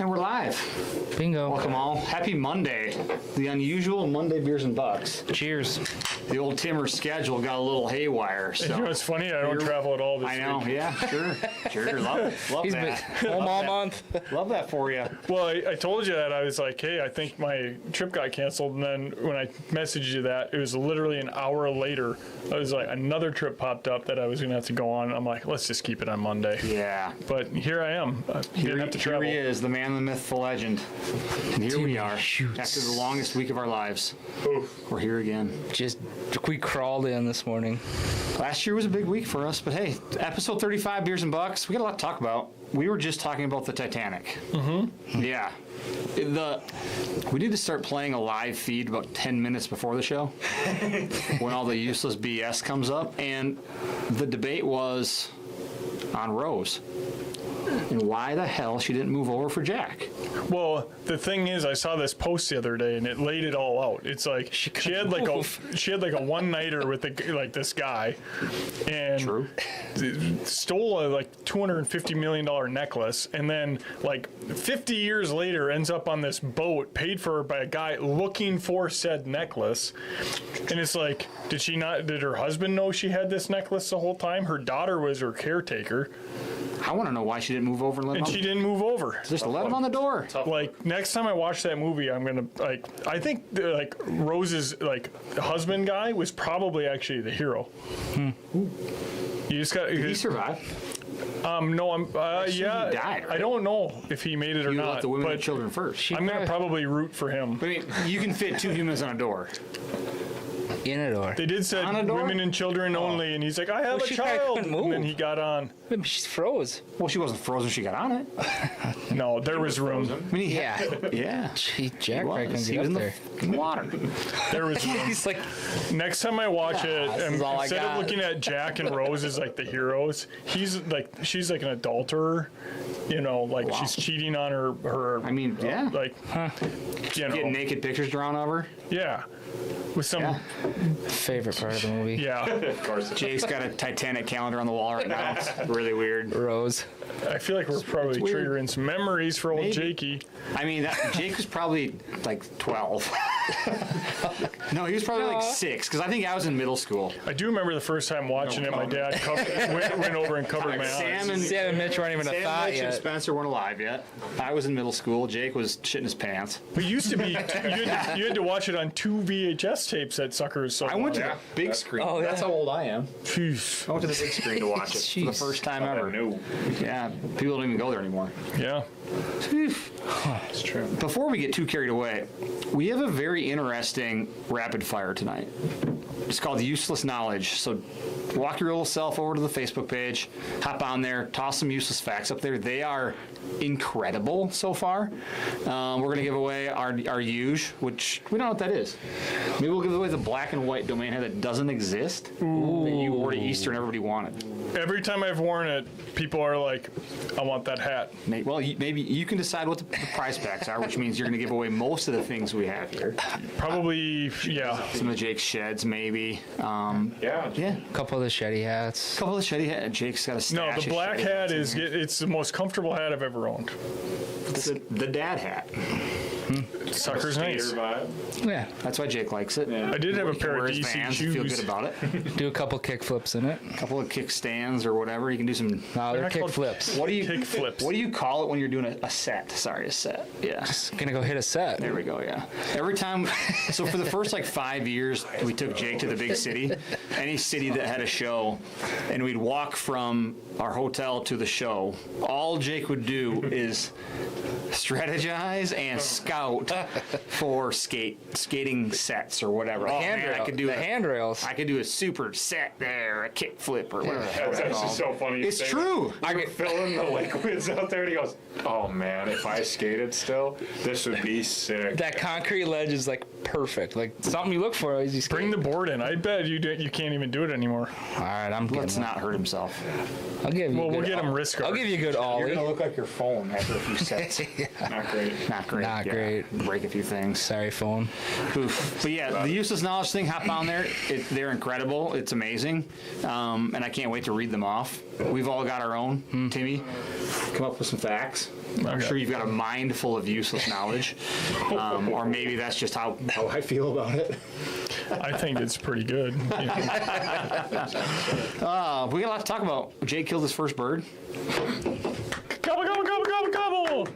And we're live. Bingo. Welcome all. Happy Monday. The unusual Monday Beers and Bucks. Cheers. The old Timmer schedule got a little haywire. So. You know, it's funny, I don't travel at all this I know, week. yeah, sure. Love He's that. been home all month. Love that for you. Well, I told you that. I was like, hey, I think my trip got canceled. And then when I messaged you that, it was literally an hour later. I was like, another trip popped up that I was going to have to go on. I'm like, let's just keep it on Monday. Yeah. But here I am. Didn't have to travel. Here he is, the man, the myth, the legend. And here we are, after the longest week of our lives. Oof. We're here again. We crawled in this morning. Last year was a big week for us, but hey, episode 35, Beers and Bucks, we got a lot to talk about. We were just talking about the Titanic. Mm-hmm. Yeah. We need to start playing a live feed about 10 minutes before the show when all the useless BS comes up. And the debate was on Rose and why the hell she didn't move over for Jack. Well, the thing is, I saw this post the other day, and it laid it all out. It's like she had like a one-nighter with this guy, and stole a $250 million necklace, and then 50 years later ends up on this boat paid for by a guy looking for said necklace. And it's like, did her husband know she had this necklace the whole time? Her daughter was her caretaker. I want to know why she didn't move over and let him. And she didn't move over. Just let him on the door. Next time I watch that movie, I'm gonna I think Rose's husband guy was probably actually the hero. You just got. Did he survive? No, I'm. He Yeah, died, right? I don't know if he made it or You not. let the women but and children first. I'm gonna probably root for him. I mean, you can fit two humans on a door. In a door. They did say On a door? women and children only, and he's like, I have a she probably child, couldn't move. and then he got on. She's froze. Well, she wasn't frozen when she got on it. No, there was room. I mean, yeah. Jack probably couldn't He get was up in the there. fucking water. There was room. He's like, Next time I watch it, this is all I instead got. of looking at Jack and Rose as the heroes, she's an adulterer. She's cheating on her. I mean, yeah. Getting naked pictures drawn of her. Yeah, with some. favorite part of the movie. Yeah. Of course. Jake's got a Titanic calendar on the wall right now. It's really weird. Rose. I feel like we're probably weird. triggering some memories for old Maybe. Jakey. I mean, Jake was probably 12. No, he was probably 6, because I think I was in middle school. I do remember the first time watching it. My dad went over and covered my Sam eyes. Sam and Mitch weren't even a Sam, thought Mitch, and yet. Spencer weren't alive yet. I was in middle school. Jake was shitting his pants. But it used to be you had to watch it on 2 VHS tapes at Suckers. So I went to the big screen. Oh, yeah. That's how old I am. Jeez. I went to the big screen to watch it for the Jeez. first time ever. Yeah, people don't even go there anymore. Yeah. It's true. Before we get too carried away, we have a very interesting rapid fire tonight. It's called Useless Knowledge. So walk your little self over to the Facebook page, hop on there, toss some useless facts up there. They are incredible so far. We're going to give away our Huge, which we don't know what that is. Maybe we'll give away the black and white domain head that doesn't exist, that you wore to Easter and everybody wanted. Every time I've worn it, people are like, I want that hat. Well, maybe you can decide what the prize packs are, which means you're going to give away most of the things we have here. Probably, yeah. Some of Jake's sheds, maybe. Yeah. A couple of the Shetty hats. A couple of Shetty hats. Jake's got a stash. No, the of black Shetty hat hats in is here. it's the most comfortable hat I've ever owned. It's the dad hat. Sucker's nice. Yeah. That's why Jake likes it. I did have a He can pair wear of his DC Vans, shoes. feel good about it. Do a couple kick flips in it. A couple of kickstands or whatever. You can do some. No, they're not kick called- flips. What do you Kick flips. What do you call it when you're doing a set? Sorry, a set. Yeah. Gonna go hit a set. There we go, yeah. Every time, so for the first 5 years, we took Jake to the big city, any city that had a show, and we'd walk from our hotel to the show. All Jake would do is strategize and scout for skating sets or whatever. Oh, man, I could do the handrails. I could do a super set there, a kick flip or whatever. the hell That's it's actually called. so funny. you It's say true. that. I could fill in the liquids out there, and he goes, "Oh man, if I skated still, this would be sick." That concrete ledge is perfect. Something you look for as you skate. Bring the board in. I bet you can't even do it anymore. All right, I'm getting Let's one. not hurt himself. I'll give you. Well, a we'll good get him wrist guard. I'll give you a good You're ollie. gonna look like your phone after a few sets. Not great. Not great. Not great. Break a few things. Sorry, phone. Oof. But yeah, the useless knowledge thing, hop on there. They're incredible. It's amazing. And I can't wait to read them off. We've all got our own. Timmy, come up with some facts. I'm Okay. sure you've got a mind full of useless knowledge. Or maybe that's just how I feel about it. I think it's pretty good. You know. We got a lot to talk about. Jay killed his first bird. Gobble, gobble, gobble, gobble, gobble.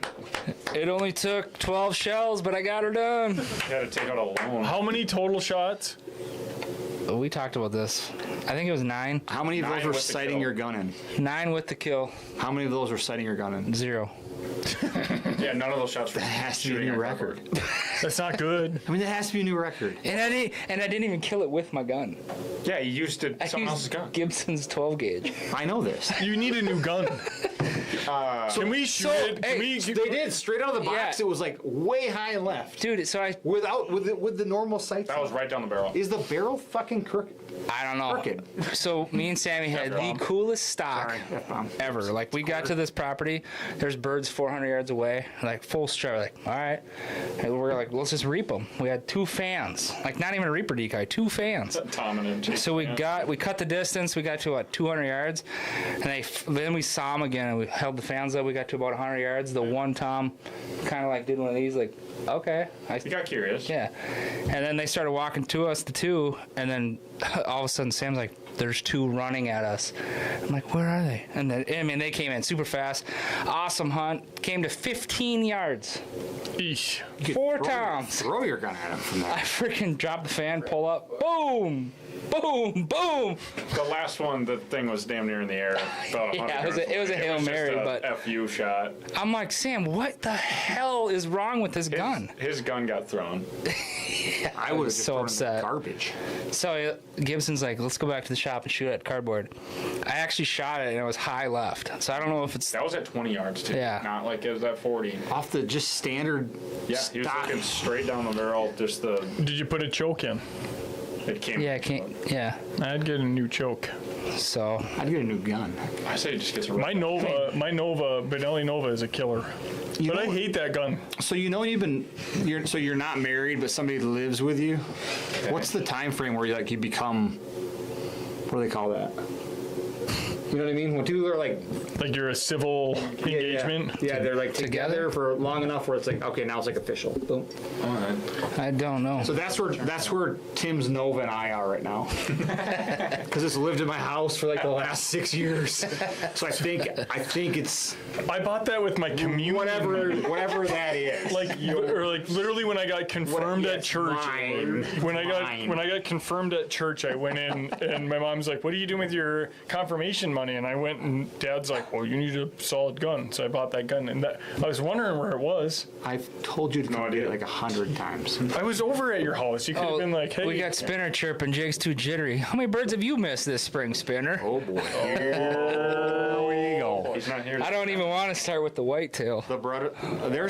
It only took 12 shells, but I got her done. You had to take out a loan. How many total shots? We talked about this. I think it was 9. How many of those 9 were with the sighting kill. your gun in? 9 with the kill. How many of those were sighting your gun in? 0. Yeah, none of those shots were That has to be a shooting new at record. cover. That's not good. I mean, that has to be a new record. And I didn't even kill it with my gun. Yeah, you used I someone else's used gun. Gibson's 12 gauge. I know this. You need a new gun. Can we shoot it? Can hey, we, They did straight out of the box. Yeah. It was like way high and left, Dude, so I with the normal sights. That was right down the barrel. Is the barrel fucking crooked? don't know. Crooked. So me and Sammy had the coolest stock Sorry, F-bomb. ever. Like we got to this property, there's birds 400 yards away, like full strike. Like, all right, and we're like, let's just reap them. We had 2 fans, like not even a reaper decoy, 2 fans. Tom and Jason, So we yeah. cut the distance. We got to what 200 yards, and then we saw them again, and we held the fans up. We got to about 100 yards. The one Tom kind of like did one of these, like, okay, You got curious. yeah, and then they started walking to us, the 2, and then all of a sudden Sam's like, there's 2 running at us. I'm like, where are they? And then, I mean, they came in super fast. Awesome hunt. Came to 15 yards. Eesh. 4 toms. Throw your gun at him from I that. freaking dropped the fan, pull up, boom, boom, boom. The last one, the thing was damn near in the air. About 100 Yeah, it was yards a away. Hail was just Mary, a but- FU shot. I'm like, Sam, what the hell is wrong with this gun? His gun got thrown. I would have just so thrown it in the upset. garbage. So Gibson's like, let's go back to the shop and shoot at cardboard. I actually shot it and it was high left. So I don't know if it's That was at 20 yards too. Yeah. Not like it was at 40. Off the just standard. Yeah, he was stock. looking straight down the barrel. Just Did you put a choke in? it came. yeah, I can't yeah. I'd get a new choke. So I'd get a new gun. I say he just gets a My Nova, Benelli Nova is a killer. You But I know- hate that gun. So you're not married, but somebody lives with you. What's the time frame where you become? What do they call that? You know what I mean? When two are like Like you're a civil engagement. Yeah, they're like together Together? for long enough where it's like, okay, now it's like official. Boom. I don't know. So that's where Tim's Nova and I are right now. Because it's lived in my house for like the last 6 years. So I think it's I bought that with my community. whatever that is. Like literally when I got confirmed Yes, at church. mine. When I Mine. got confirmed at church, I went in and my mom's like, "What are you doing with your confirmation money?" And I went and Dad's like, "Well, you need a solid gun." So I bought that gun, and I was wondering where it was. I've told you to come get it like 100 times. I was over at your house. You could have been like, "Hey, we got Spinner chirping. Jake's too jittery. How many birds have you missed this spring, Spinner? Oh boy. there we go." He's not here. I don't even want to start with the whitetail. The brother, we're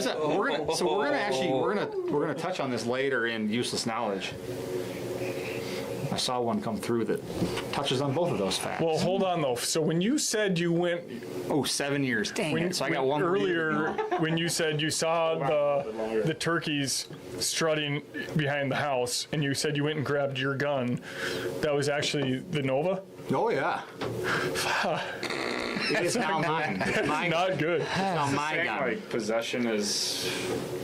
gonna touch on this later in useless knowledge. I saw one come through that touches on both of those facts. Well, hold on though. So when you said you went 7 years. Dang it. So I got one earlier when you said you saw the turkeys strutting behind the house, and you said you went and grabbed your gun. That was actually the Nova. Oh yeah. It is now mine. It's mine. Not good. It's now my Saying, gun. like possession is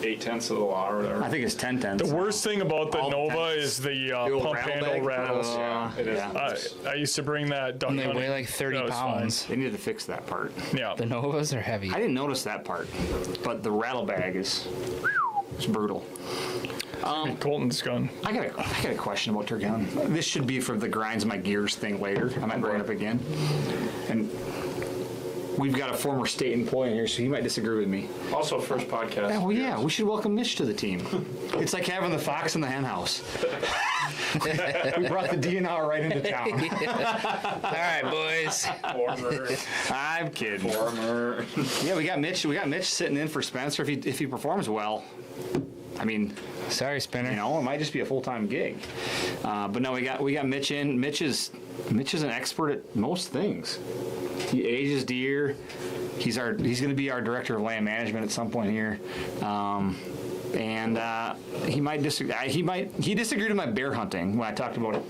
8/10 of the law or whatever. I think it's 10/10. The worst thing about the All Nova tents. is the old pump rattle handle bag? rattles. Yeah, it is. I used to bring that duck And they hunting. weigh like 30 That was fine. pounds. They need to fix that part. Yeah. The Novas are heavy. I didn't notice that part, but the rattle bag is it's brutal. Colton's gun. I got a question about turkey hunting. This should be for the grinds my gears thing later. I might bring it up again. And we've got a former state employee in here, so he might disagree with me. Also, first podcast. Oh yeah, we should welcome Mitch to the team. It's like having the fox in the hen house. We brought the DNR right into town. All right, boys. Former. I'm kidding. Former. Yeah, we got Mitch. We got Mitch sitting in for Spencer if he performs well. I mean, Sorry, Spinner. you know, it might just be a full-time gig. But no, we got Mitch in. Mitch is an expert at most things. He ages deer. He's going to be our director of land management at some point here. And he might disagree. He disagreed with my bear hunting when I talked about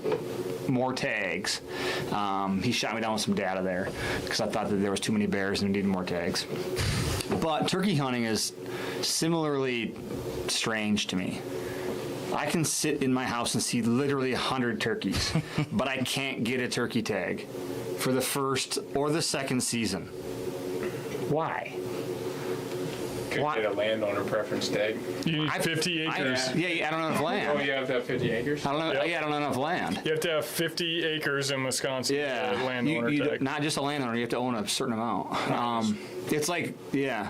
more tags. He shot me down with some data there because I thought that there was too many bears and we needed more tags. But turkey hunting is similarly strange to me. I can sit in my house and see literally 100 turkeys, but I can't get a turkey tag for the first or the second season. Why? Could Why- get a landowner preference tag. You need 50 acres. I don't have enough Oh, land. you have to have 50 acres? I don't know. Yep. Yeah, I don't have enough land. You have to have 50 acres in Wisconsin to get a landowner tag. Not just a landowner. You have to own a certain amount. It's like, yeah.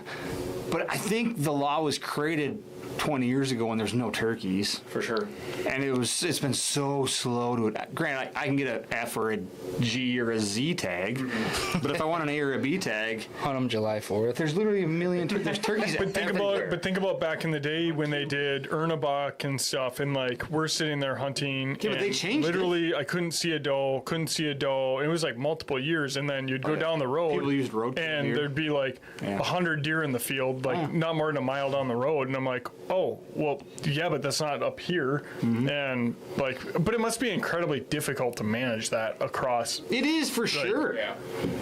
But I think the law was created 20 years ago when there's no turkeys. For sure. And it's been so slow to it. Granted, I can get an F or a G or a Z tag, but if I want an A or a B tag, Hunt them July 4th. there's literally a million there's turkeys But everywhere. think about back in the day when they did Ernebach and stuff, and like we're sitting there hunting. Yeah, but they and changed it. literally, I couldn't see a doe. It was like multiple years, and then you'd go down the road. People used road and deer. there'd be like Yeah. 100 deer in the field, like not more than a mile down the road, and I'm like, oh, well, yeah, but that's not up here, Mm-hmm. and like, but it must be incredibly difficult to manage that across. It is for sure. Yeah.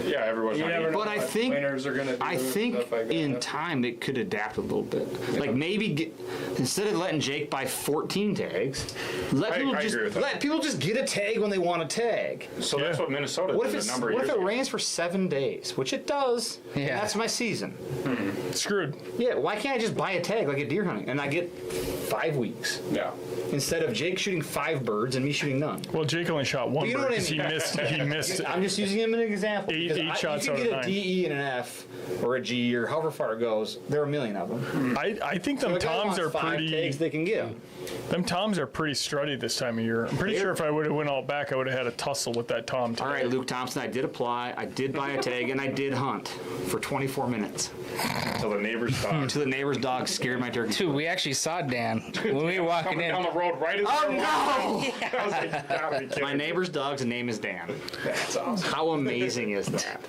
Yeah, everyone's You never know But I what think winners are gonna do. I think stuff like that. in time it could adapt a little bit. Like maybe instead of letting Jake buy 14 tags, let people I just agree with that. let people just get a tag when they want a tag. So that's what Minnesota What if did a number of years it ago. rains for 7 days, which it does? and Yeah. that's my season. Screwed. Yeah, why can't I just buy a tag like a deer hunting and I get 5 weeks Yeah. instead of Jake shooting 5 birds and me shooting none? Well, Jake only shot one you know bird what I 'cause he mean. missed. He missed. I'm just using him as an example. Eight because shots you out can of get a 9. DE and an F or a G or however far it goes. There are a million of them. I think So them a guy toms wants are 5 pretty. tags, they can get 'em. Them toms are pretty strutty this time of year. I'm pretty sure if I would have went out back, I would have had a tussle with that tom today. All right, Luke Thompson, I did apply, I did buy a tag, and I did hunt for 24 minutes Until the neighbor's dog until the neighbor's dog scared my turkey. Dude, we actually saw Dan when we were walking coming in. down the road right as Oh we were walking. I was like, you gotta be kidding My me. neighbor's dog's name is Dan. That's awesome. How amazing is that?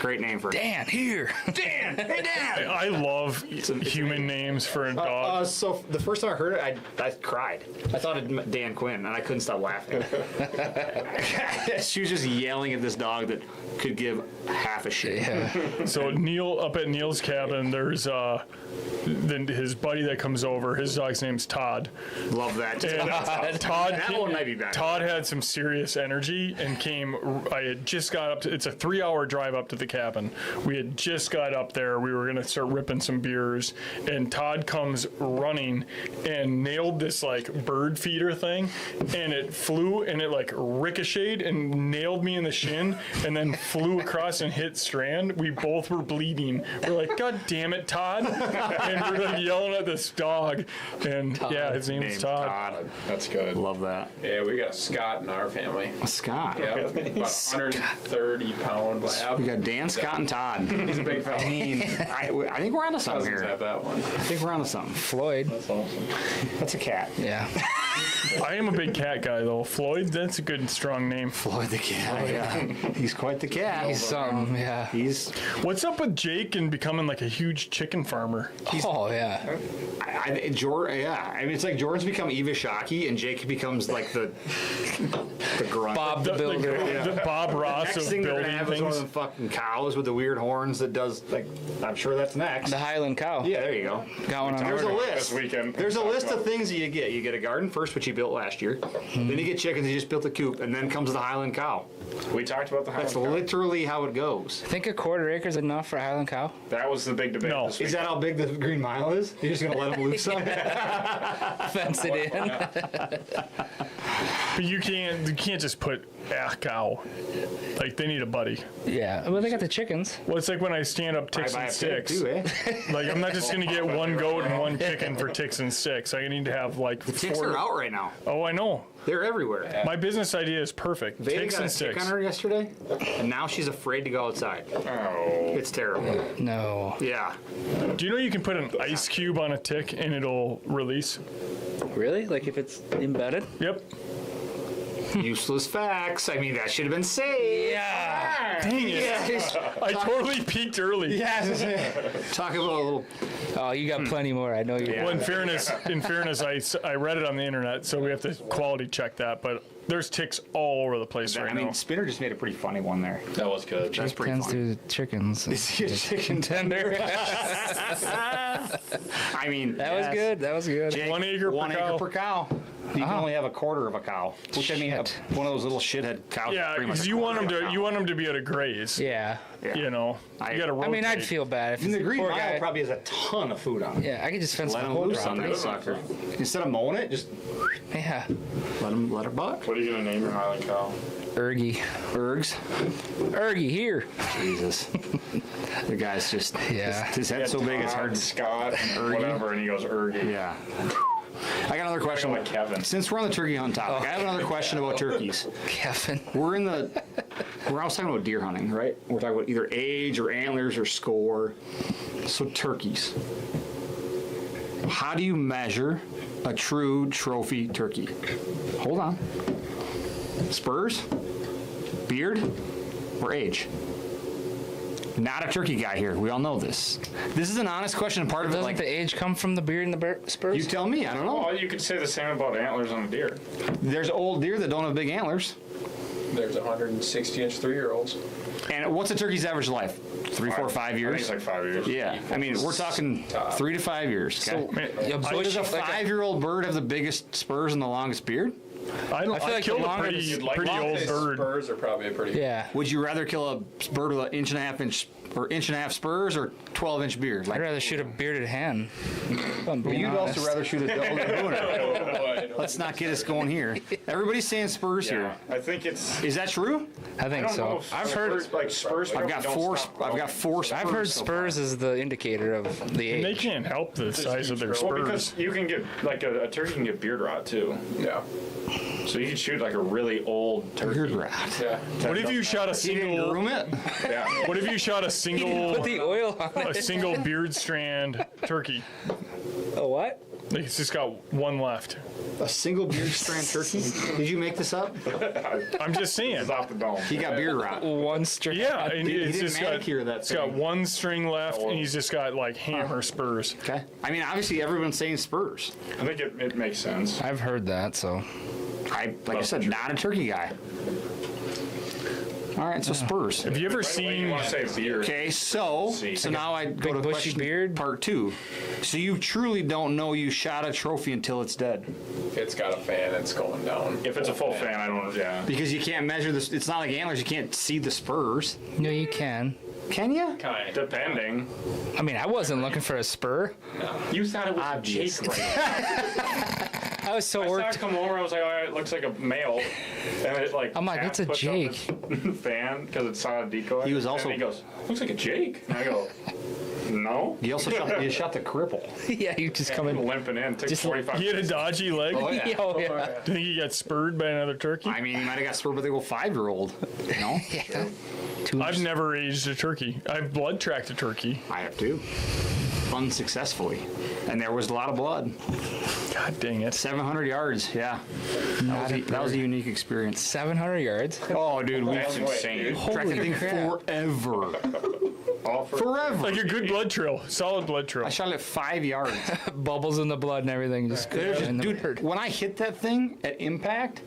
Great name for Dan, here. Dan. Hey, Dan. I love human names for a dog. So the first time I heard it, I cried. I thought it meant Dan Quinn, and I couldn't stop laughing. She was just yelling at this dog that could give half a shit. So Neil, up at Neil's cabin, there's then his buddy that comes over. His dog's name's Todd. Love that. And Todd, That one might be better. Todd had some serious energy and came. I had just got up. It's a 3-hour drive up to the cabin. We had just got up there. We were gonna start ripping some beers, and Todd comes running and nailed this like bird feeder thing, and it flew and it like ricocheted and nailed me in the shin, and then flew across and hit Strand. We both were bleeding. We're like, God damn it, Todd! And we're like yelling at this dog, and yeah, his name's Name's Todd. Todd. That's good. Love that. Yeah, we got a Scott in our family. Scott. Yeah, about 130-pound lab. We got Dan, Scott, and Todd. He's a big fella. I think we're onto something Cousins here. have that one. I think we're onto something. Floyd. That's awesome. That's a cat. Yeah. I am a big cat guy though. Floyd, that's a good and strong name. Floyd the cat. Yeah. He's quite the cat. He's something. Yeah. He's. What's up with Jake and becoming like a huge chicken farmer? Oh, yeah. Jordan. Yeah. I mean, it's like Jordan's become Eva Shockey, and Jake becomes like the grunt. Bob the Builder. The Bob Ross Next of thing they're gonna building have is one of things. them fucking cows with the weird horns that does like. I'm sure that's next. The Highland Cow. Yeah, there you go. Got one on There's a order. list. This weekend. There's a list of things that you get. You get a garden first, which you built last year. Then you get chickens. You just built a coop, and then comes the Highland cow. We talked about the That's Highland Cow. literally how it goes. Think a quarter acre is enough for a Highland Cow? That was the big debate No. this Is week. that how big the Green Mile is? You're just gonna let them loose on it? Fence it in. But you can't just put a cow. Like they need a buddy. Yeah. Well, they got the chickens. Well, it's like when I stand up ticks Buy and a pig sticks. too, eh? Like I'm not just gonna get one goat and one chicken for ticks and sticks. I need to have like Ticks 4. are out right now. Oh, I know. They're everywhere. My business idea is perfect. Veda Ticks got a and tick sticks. on her yesterday, and now she's afraid to go outside. Oh. It's terrible. No. Yeah. Do you know you can put an ice cube on a tick and it'll release? Really? Like if it's embedded? Yep. Useless facts. I mean, that should have been saved. Yeah. Dang it. I totally peaked early. Yes. Talk about a little. Oh, you got plenty more. I know you. Well, in fairness, I read it on the internet, so we have to quality check that. But there's ticks all over the place right I mean, now. Spinner just made a pretty funny one there. That was good. That's pretty Tends funny. to chickens. Is he a chicken Tender. I mean, That was good. That was good. Jake, 1 acre per 1 acre cow. per cow. You can only have a quarter of a cow, which I mean, Shit. one of those little shithead cows. is Yeah, pretty much because a you want quarter them of a to cow. be able to graze. Yeah. Yeah. You know, you got to rotate. I mean, I'd feel bad if And the it's a green poor mile guy. probably has a ton of food on it. Yeah, I could just fence Let the him whole loose on property. that sucker. Instead of mowing it, just Yeah. let her buck. What are you gonna name your Highland cow? Ergy. Ergs. Ergy, here. Jesus. The guy's just, Yeah. his head's so big it's hard to. Scott, and whatever, and he goes Ergy. Yeah. I got another question. Like Kevin. Since we're on the turkey hunt topic, I have another question about turkeys. Kevin. We're also talking about deer hunting, right? We're talking about either age or antlers or score. So turkeys. How do you measure a true trophy turkey? Hold on. Spurs, beard, or age? Not a turkey guy here. We all know this. This is an honest question. And part of it, Doesn't like, the age come from the beard and the spurs? you tell me. I don't know. Well, you could say the same about antlers on a deer. There's old deer that don't have big antlers. There's 160-inch 3-year-olds. And what's a turkey's average life? 3, 4, 5 I think years? it's like 5 years. Yeah. I mean, we're talking 3 to 5 years. Okay? Yeah, So does a like a- 5-year-old bird have the biggest spurs and the longest beard? I feel like killed the a longer pretty, the- pretty old bird. Spurs are probably a pretty. Yeah. Would you rather kill a bird with an inch and a half spurs or 12-inch beard? I'd Like, rather shoot a bearded hen. If I'm being you'd honest. also rather shoot a double booner. Let's not get us going here. Everybody's saying spurs Yeah, here. I think it's. Is that true? I I think don't know so. if I've heard. Spurs, like Spurs. I've got four. I've got 4 spurs. I've heard so spurs is the indicator of the And they age. can't help the size of their Well, spurs. because you can get like a turkey can get beard rot too. Yeah. So you can shoot like a really old far. turkey. Beard rat. Yeah. What if you shot a You didn't single? groom it? Yeah. What if you shot a Put single the oil on a it. single beard strand turkey? A what? Like it's just got one left. A single beard strand turkey? Did you make this up? I'm just saying. It's off the dome. He got beard rot. One string. Yeah, and He it's didn't just got manicure that it's got thing. one string left, and he's just got like hammer spurs. Okay. I mean, obviously everyone's saying spurs. I think it makes sense. I've heard that, so. Like I said, not a turkey guy. All right, so spurs. Have you ever You seen? want to say beard? Okay, so now I go to bushy question beard? part 2. So you truly don't know you shot a trophy until it's dead If it's got a fan, it's going down. If it's a full fan, I don't. Yeah. because you can't measure this. It's not like antlers. You can't see the spurs, No, you can. can you? Kind. Depending. I mean, I wasn't looking for a spur. You thought it was Obvious. a Jake right? I was so I saw it worked. come over. I was like, oh, it looks like a male. And it like. I'm like, half it's a pushed up Jake. his fan because it saw a decoy. He was also- And he goes, looks like a Jake. And I go, no. You also shot the cripple. Yeah, you just come I'm in. limping in. Took Just- 45. He had a dodgy leg. Oh, yeah. Oh, yeah. Do you think he got spurred by another turkey? I mean, he might have got spurred by the old 5-year-old. You know, Yeah. I've never aged a turkey. I've blood tracked a turkey. I have too, unsuccessfully, and there was a lot of blood. God dang it. 700 yards. Yeah, that was a unique experience. 700 yards. Oh, dude, we That's insane. tracked the thing crap. forever. All for Forever. Like a good blood trail. Solid blood trail. I shot it at 5 yards. Bubbles in the blood and everything. Just in the Dude, bird. when I hit that thing at impact,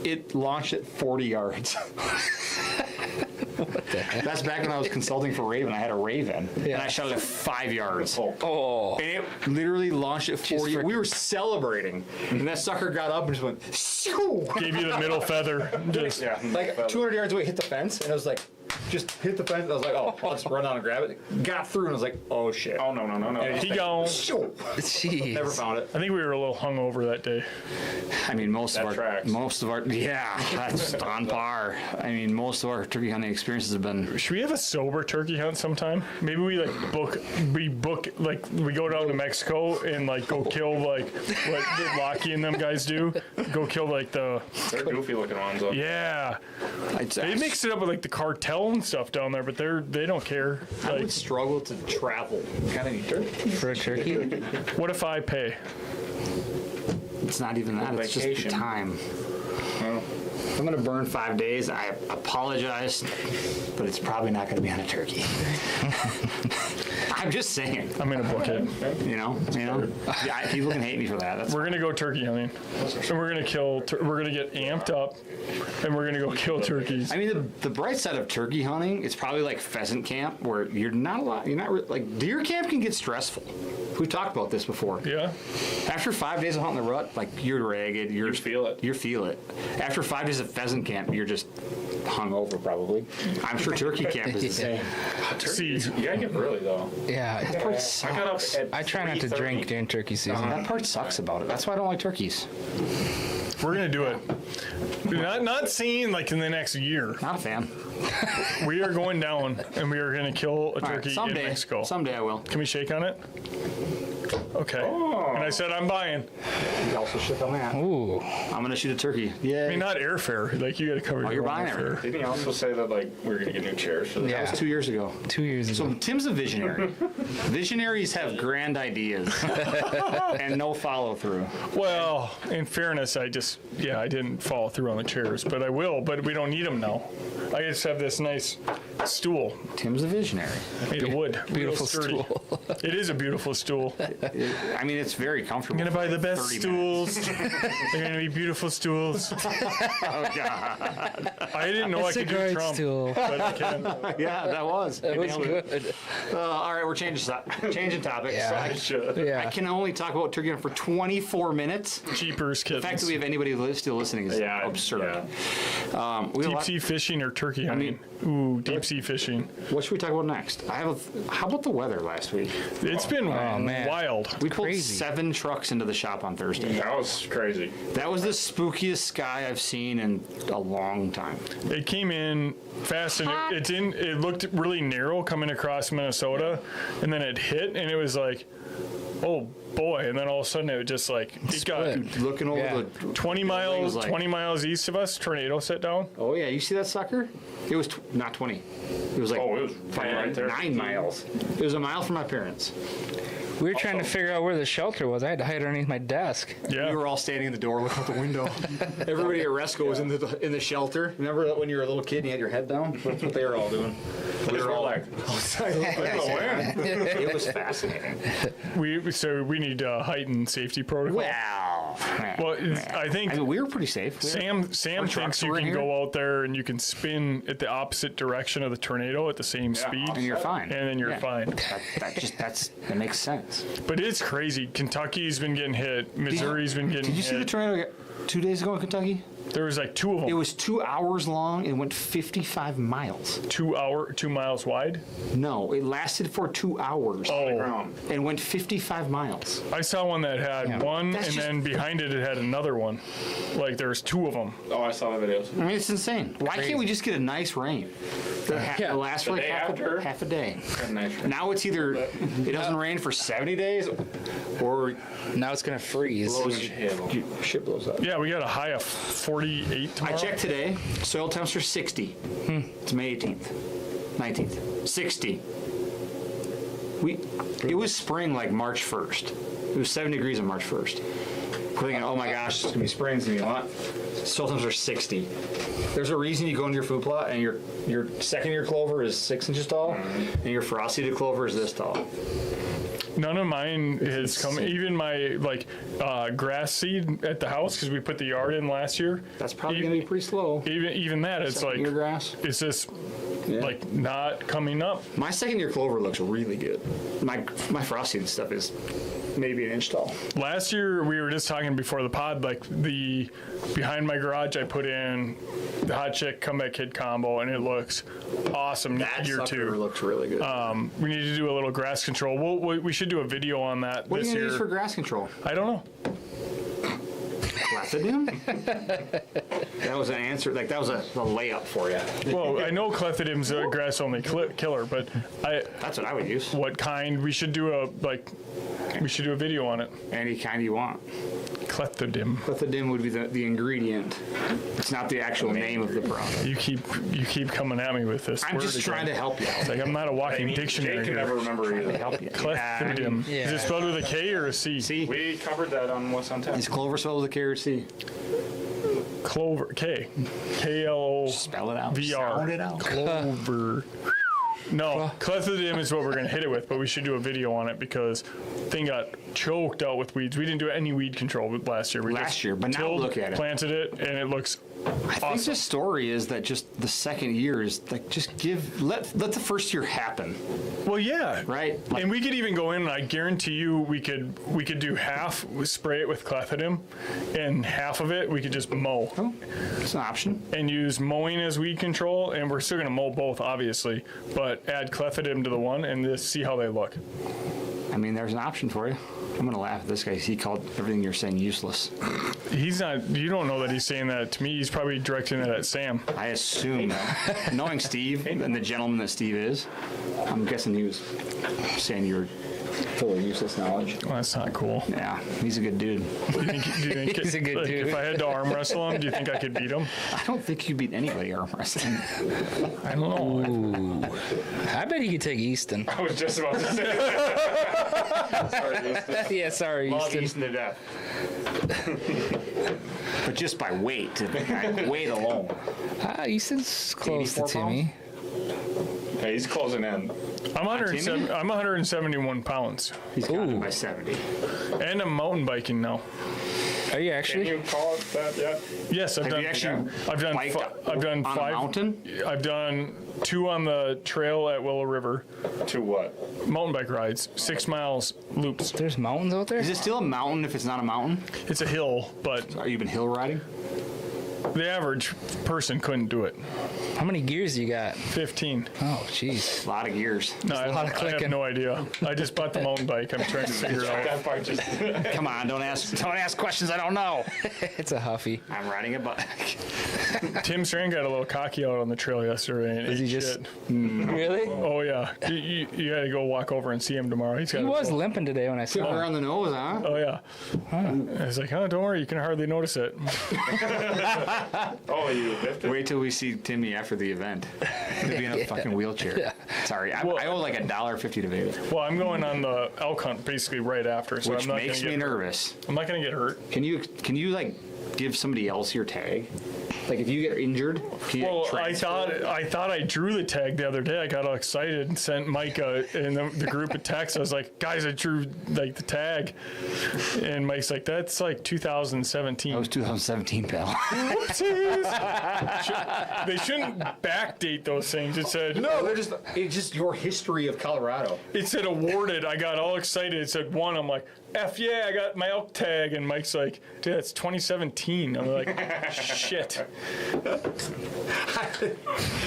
it launched at 40 yards. That's back when I was consulting for Raven. I had a Raven, and I shot it at 5 yards. Oh. And it literally launched at 40. We were celebrating, and that sucker got up and just went, shoo! Gave you the middle feather. Just Yeah. Like 200 yards away, hit the fence, and it was like, just hit the fence. I was like, oh, I'll just run down and grab it. Got through, and I was like, oh shit. Oh, no. he gone. Shoo! Jeez. Never found it. I think we were a little hungover that day. I mean, most That of tracks. yeah, that's on par. I mean, most of our turkey hunting experiences have been. Should we have a sober turkey hunt sometime? Maybe we book like we go down to Mexico and like go kill like what Lockie and them guys do. Go kill like the They're goofy looking ones. Though. yeah. They mix it up with like the cartel and stuff down there, but they don't care. I Like, would struggle to travel. Got any turkey? For a turkey? what if I pay? It's not even that. It's just the Vacation. time. If I'm gonna burn 5 days, I apologize, but it's probably not gonna be on a turkey. I'm just saying, I'm gonna book it. you know. Yeah, people can hate me for that. That's We're gonna go turkey hunting, and we're gonna kill. We're gonna get amped up, and we're gonna go kill turkeys. I mean, the bright side of turkey hunting, it's probably like pheasant camp, where you're not like deer camp can get stressful. We've talked about this before. Yeah. After 5 days of hunting the rut, like you're ragged, you feel it. You feel it. After 5 days of pheasant camp, you're just hungover probably. I'm sure turkey camp is the same. See, You gotta get early though. Yeah. That part I got up sucks. at I try not to 3:30. drink during turkey season. That part sucks about it. That's why I don't like turkeys. we're gonna do it. Not saying like in the next year. Not a fan. We are going down, and we are gonna kill a All right, turkey in someday, Mexico. someday I will. Can we shake on it? Okay. And I said I'm buying. You also shook on that. Ooh. I'm gonna shoot a turkey. Yeah. I mean, not airfare. Like you got to cover. Oh, your you're own buying airfare. everything. Didn't you also say that like we were gonna get new chairs for the Yeah. That was 2 years ago. 2 years ago. So Tim's a visionary. Visionaries have grand ideas and no follow through. Well, in fairness, I didn't follow through on the chairs, but I will. But we don't need them now. I just have this nice stool Tim's a visionary. made of wood. Real Beautiful sturdy. stool. It is a beautiful stool. I mean, it's very comfortable. I'm gonna buy the best 30 minutes. stools. They're gonna be beautiful stools. Oh God! I didn't know It's I a could do great Trump, stool. but I can. Yeah, that was. That was good. All right, we're changing topics. Yeah. I Yeah. can only talk about turkey hunting for 24 minutes. Jeepers The fact that kittens. we have anybody still listening is Yeah, absurd. We have a Deep lot- sea fishing or turkey hunting? Ooh, deep sea fishing. What should we talk about next? How about the weather last week? It's been man. wild. We pulled Crazy. 7 trucks into the shop on Thursday. That was crazy. That was the spookiest sky I've seen in a long time. It came in fast and it looked really narrow coming across Minnesota, and then it hit and it was like, oh boy, and then all of a sudden it was just like it got Split. Looking over Yeah. the 20 was miles like- 20 miles east of us, tornado set down. Oh yeah, you see that sucker? It was not 20. It was like Oh, it was right there. 9 miles. It was a mile from my parents. We were trying to figure out where the shelter was. I had to hide underneath my desk. Yeah. We were all standing in the door looking out the window. Everybody at Resco was in the shelter. Remember that when you were a little kid and you had your head down? That's what they were all doing. We were all like, it was fascinating. So we need heightened safety protocol. Well, I think I mean, we were pretty safe. Sam Our thinks trucks you were in can here. go out there and you can spin at the opposite direction of the tornado at the same speed, And you're fine. and then you're Yeah. fine. That makes sense. But it's crazy. Kentucky's been getting hit. Missouri's been getting Did you hit. see the tornado 2 days ago in Kentucky? There was like 2 of them. It was 2 hours long and went 55 miles. 2 miles wide. No, it lasted for 2 hours Oh, and went 55 miles. I saw one that had one, That's and just- then behind it, it had another one. Like there's 2 of them. Oh, I saw the videos. I mean, it's insane. Why can't we just get a nice rain? That lasts for The like day half after? a day. Nice. Now it's either it doesn't rain for 70 days or Now it's gonna freeze. shit blows up. Yeah, we got a high of 48 I tomorrow. checked today. Soil temps are 60. It's May 18th, 19th. 60. It was spring like March 1st. It was 70 degrees on March 1st. We're thinking, oh my gosh, it's gonna be spring. It's gonna be hot. Soil temps are 60. There's a reason you go into your food plot and your second year clover is 6 inches tall, and your frosted clover is this tall. None of mine has come. Even my grass seed at the house because we put the yard in last year. That's probably gonna be pretty slow. Even that, it's Second like year grass. it's just Yeah. like not coming up. My second year clover looks really good. My frosted stuff is maybe an inch tall. Last year we were just talking before the pod, like the behind my garage, I put in the Hot Chick Comeback Kid combo, and it looks awesome. That year sucker 2. looks really good. We need to do a little grass control. We should do a video on that What are this you gonna year. use for grass control? I don't know. Clethodim? That was an answer. Like that was the layup for you. Well, I know clethidim's a grass only killer, but That's what I would use. what kind? We should do a video on it. Any kind you want. Clethodim. Clethodim would be the ingredient. It's not the actual name of the product. You keep coming at me with this. I'm word just again. trying to help you out. Like I'm not a walking dictionary Jake can here. never remember either. Help you. Clethodim. Yeah. Is it spelled with a K or a C? See, We covered that on What's on Tap. is clover spelled with a K or C? Clover. K-L-O-V-R. Spell it out. Sound it out. Clover. No, clethodim is what we're going to hit it with, but we should do a video on it because thing got choked out with weeds. We didn't do any weed control last year. We just But now tilled, look at it. planted it, and it looks I think the story is that just the second year is like just let the first year happen, well, yeah, right? Like, And we could even go in, and I guarantee you, we could do half, spray it with clethodim, and half of it we could just mow it's an option. and use mowing as weed control. And we're still going to mow both, obviously, but add clethodim to the one and just see how they look. I mean, there's an option for you. I'm gonna laugh at this guy. He called everything you're saying useless. He's not. You don't know that he's saying that to me. He's probably directing it at Sam. I assume, knowing Steve and the gentleman that Steve is, I'm guessing he was saying you're full of useless knowledge. Well, that's not cool. Yeah, he's a good dude. Do you think He's a good like, dude. If I had to arm wrestle him, do you think I could beat him? I don't think you beat anybody arm wrestling. I don't know. I bet he could take Easton. I was just about to say. Sorry, Easton. Yeah, sorry, Love Easton. Easton to death. But just by weight, weight alone. Easton's close to 84 Timmy. Hey, he's closing in. I'm 171 pounds, He's got it by 70. and I'm mountain biking now. Are you Can actually? you call it that yet? Yes, I've Have done. you actually I've done. biked I've done on a 5 mountain? I've done 2 on the trail at Willow River. To what? Mountain bike rides, 6 miles loops. There's mountains out there? Is it still a mountain if it's not a mountain? It's a hill, but Are you been hill riding? the average person couldn't do it. How many gears you got? 15. Oh, jeez. A lot of gears. No, I, a lot of I have clicking. no idea. I just bought the mountain bike. I'm trying to figure it out. That part just. Come on, don't ask questions I don't know. It's a Huffy. I'm riding a bike. Tim Strand got a little cocky out on the trail yesterday and Is ate he just- shit. Really? Oh yeah, you got to go walk over and see him tomorrow. He's got. He a was little- limping today when I saw Took her him. on the nose, huh? Oh yeah. I was like, oh, don't worry, you can hardly notice it. Oh, you lifted? Wait till we see Timmy after the event. He'll be in a fucking wheelchair. Sorry, I owe like $1.50 to Vader, Well, I'm going on the elk hunt basically right after, so which I'm not makes gonna me get hurt. nervous. I'm not gonna get hurt. Can you like give somebody else your tag? Like if you get injured, can you Well, transfer? I thought I drew the tag the other day. I got all excited and sent Mike in the group a text. I was like, guys, I drew like the tag, and Mike's like, that's like 2017. That was 2017, pal. Whoopsies. They shouldn't backdate those things. It said No, it's just your history of Colorado. It said awarded. I got all excited. It said won. I'm like, F yeah, I got my elk tag. And Mike's like, dude, that's 2017. I'm like, shit.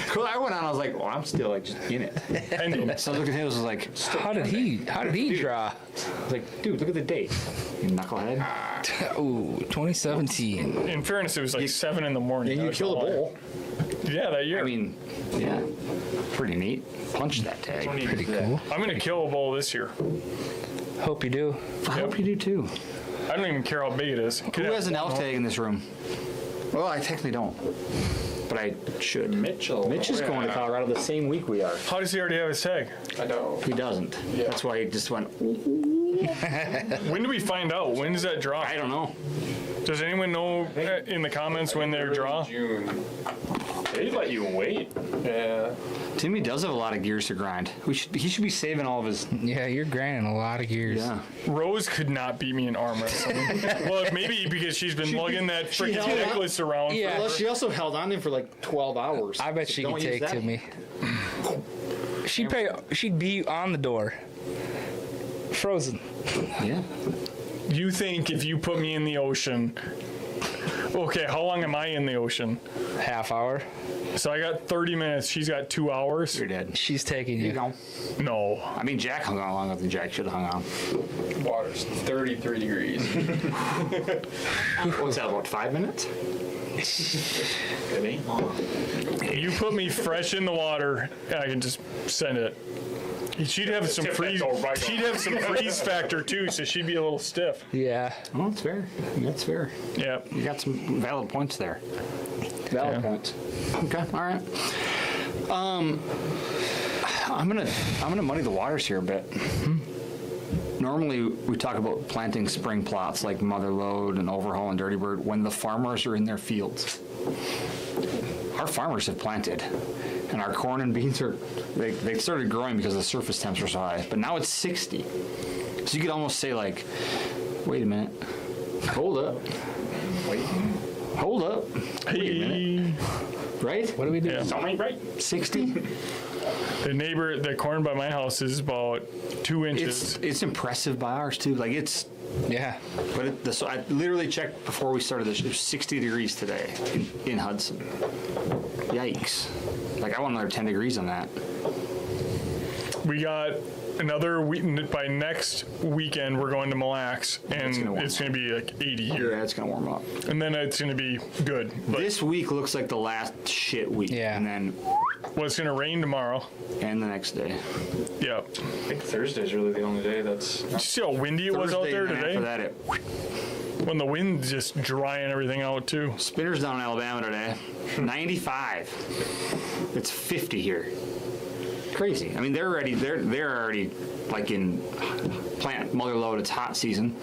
Cool. I went on. I was like, well, I'm still like just in it. Pending. So I looked at him. I was like, How did he draw? I was like, dude, look at the date. You knucklehead. Ooh, 2017. In fairness, it was like 7 in the morning. And That you was killed a all I- bull. Yeah, that year. I mean, yeah, pretty neat. Punch that tag. Pretty cool. I'm going to kill a bull this year. Hope you do. I hope you do too. I don't even care how big it is. Who has an elk tag in this room? Well, I technically don't, but I should. Mitchell. Mitch is going to Colorado the same week we are. How does he already have his tag? I know. He doesn't. That's why he just went. When do we find out? When does that drop? I don't know. Does anyone know in the comments when their draw? June. They let you wait. Yeah. Timmy does have a lot of gears to grind. He should be saving all of his. Yeah, you're grinding a lot of gears. Yeah. Rose could not beat me in arm wrestling. Well, maybe because she's been lugging that freaking held on. necklace around. Yeah. Well, she also held on him for like 12 hours. I bet she Don't could use take that. to me. She'd be on the door. Frozen. Yeah. You think if you put me in the ocean, okay, how long am I in the ocean? Half hour. So I got 30 minutes. She's got 2 hours. You're dead. She's taking You you. go. No. I mean, Jack hung on longer than Jack should have hung on. Water's 33 degrees. What's that, about 5 minutes? You put me fresh in the water, I can just send it. She'd have some Tip that freeze. toe right She'd off. have some freeze factor too, so she'd be a little stiff. Yeah. Oh, that's fair. That's fair. Yeah. You got some valid points there. Valid Yeah. points. Okay, all right. I'm gonna muddy the waters here a bit. normally we talk about planting spring plots like Mother Lode and Overhaul and Dirty Bird when the farmers are in their fields. Our farmers have planted, and our corn and beans they started growing because the surface temps were so high, but now it's 60. So you could almost say like, wait a minute, hold up, hold up, wait a minute, right? What do we do? Yeah. Tell me right. 60? The corn by my house is about 2 inches. It's impressive by ours too. Like it's, Yeah. but so I literally checked before we started this. It was 60 degrees today in Hudson. Yikes! Like I want another 10 degrees on that. We got another week. By next weekend, we're going to Mille Lacs, and gonna it's going to be like 80 here. Yeah, it's gonna warm up. And then it's going to be good. But This week looks like the last shit week. Yeah. And then it's going to rain tomorrow. and the next day. Yeah. I think Thursday's really the only day that's. Did you see how windy it was out Thursday, there and today? after that, When the wind's just drying everything out too. Spinners down in Alabama today, 95. It's 50 here. Crazy. I mean, they're already like in plant Mother Lode. It's hot season.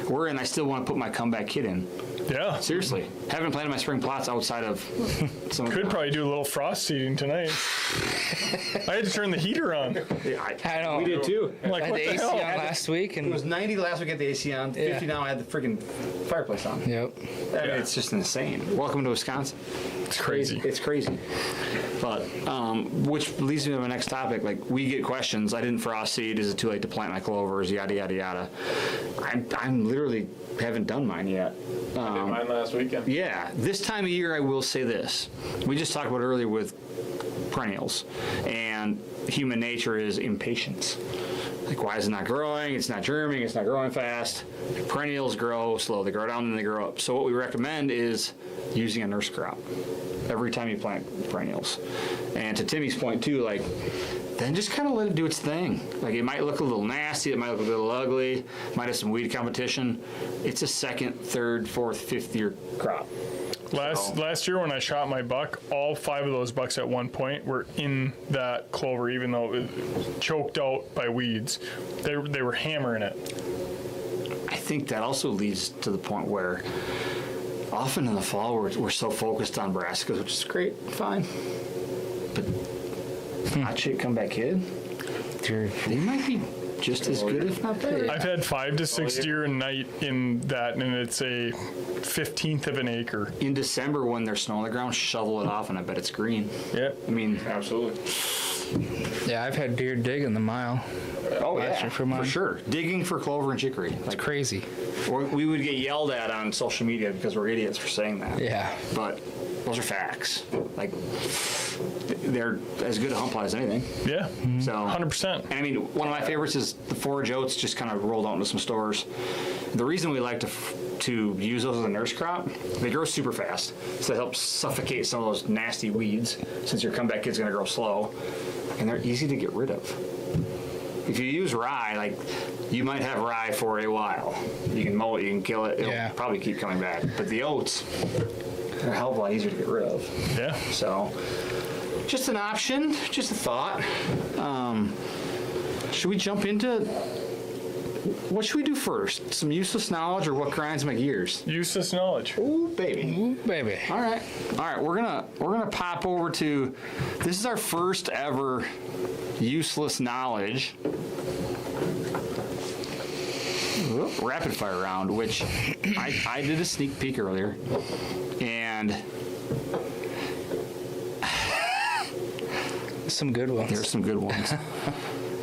We're in. I still want to put my comeback kit in. Yeah. Seriously, haven't planted my spring plots outside of some. Could probably do a little frost seeding tonight. I had to turn the heater on. I know. We did too. I'm like, I had what the the AC hell? on last week, It was and 90 last week at the AC on. 50 now. I had the freaking fireplace on. yep. I mean, it's just insane. Welcome to Wisconsin. It's crazy. It's crazy. But which leads me to my next topic. Like we get questions. I didn't frost seed. Is it too late to plant my clovers? Yada yada yada. I'm literally haven't done mine yet. I did mine last weekend. Yeah, this time of year I will say this. We just talked about earlier with perennials, and human nature is impatience. Like, why is it not growing? It's not germing. It's not growing fast. Perennials grow slow. They grow down and they grow up. So what we recommend is using a nurse crop every time you plant perennials. And to Timmy's point too, like, then just kind of let it do its thing. Like, it might look a little nasty. It might look a little ugly. Might have some weed competition. It's a second, third, fourth, fifth year crop. Last year when I shot my buck, all 5 of those bucks at one point were in that clover, even though it was choked out by weeds. They were hammering it. I think that also leads to the point where often in the fall we're so focused on brassicas, which is great, fine. But hot shit comeback kid, they might be just as good, if not better. I've had 5 to 6 deer a night in that, and it's a 1/15 of an acre. In December, when there's snow on the ground, shovel it off, and I bet it's green. Yeah. I mean, Absolutely. Yeah, I've had deer digging the mile. oh Last yeah, year for for mine. sure. Digging for clover and chicory. Like, Crazy. we would get yelled at on social media because we're idiots for saying that. Yeah. But those are facts. Like, they're as good a hunt plot as anything. Yeah. So 100%. And I mean, one of my favorites is the forage oats, just kind of rolled out into some stores. The reason we like to use those as a nurse crop, they grow super fast, so it helps suffocate some of those nasty weeds, since your comeback kid's gonna grow slow, and they're easy to get rid of. If you use rye, like, you might have rye for a while. You can mow it, you can kill it, it'll Yeah. probably keep coming back. But the oats, they're a hell of a lot easier to get rid of. Yeah. So, just an option, just a thought. Should we jump into, what should we do first? Some useless knowledge or what grinds my gears? Useless knowledge. Ooh, baby. Ooh, baby. All right, we're gonna pop over to, this is our first ever useless knowledge rapid fire round, which I did a sneak peek earlier, and Some good ones. there's some good ones.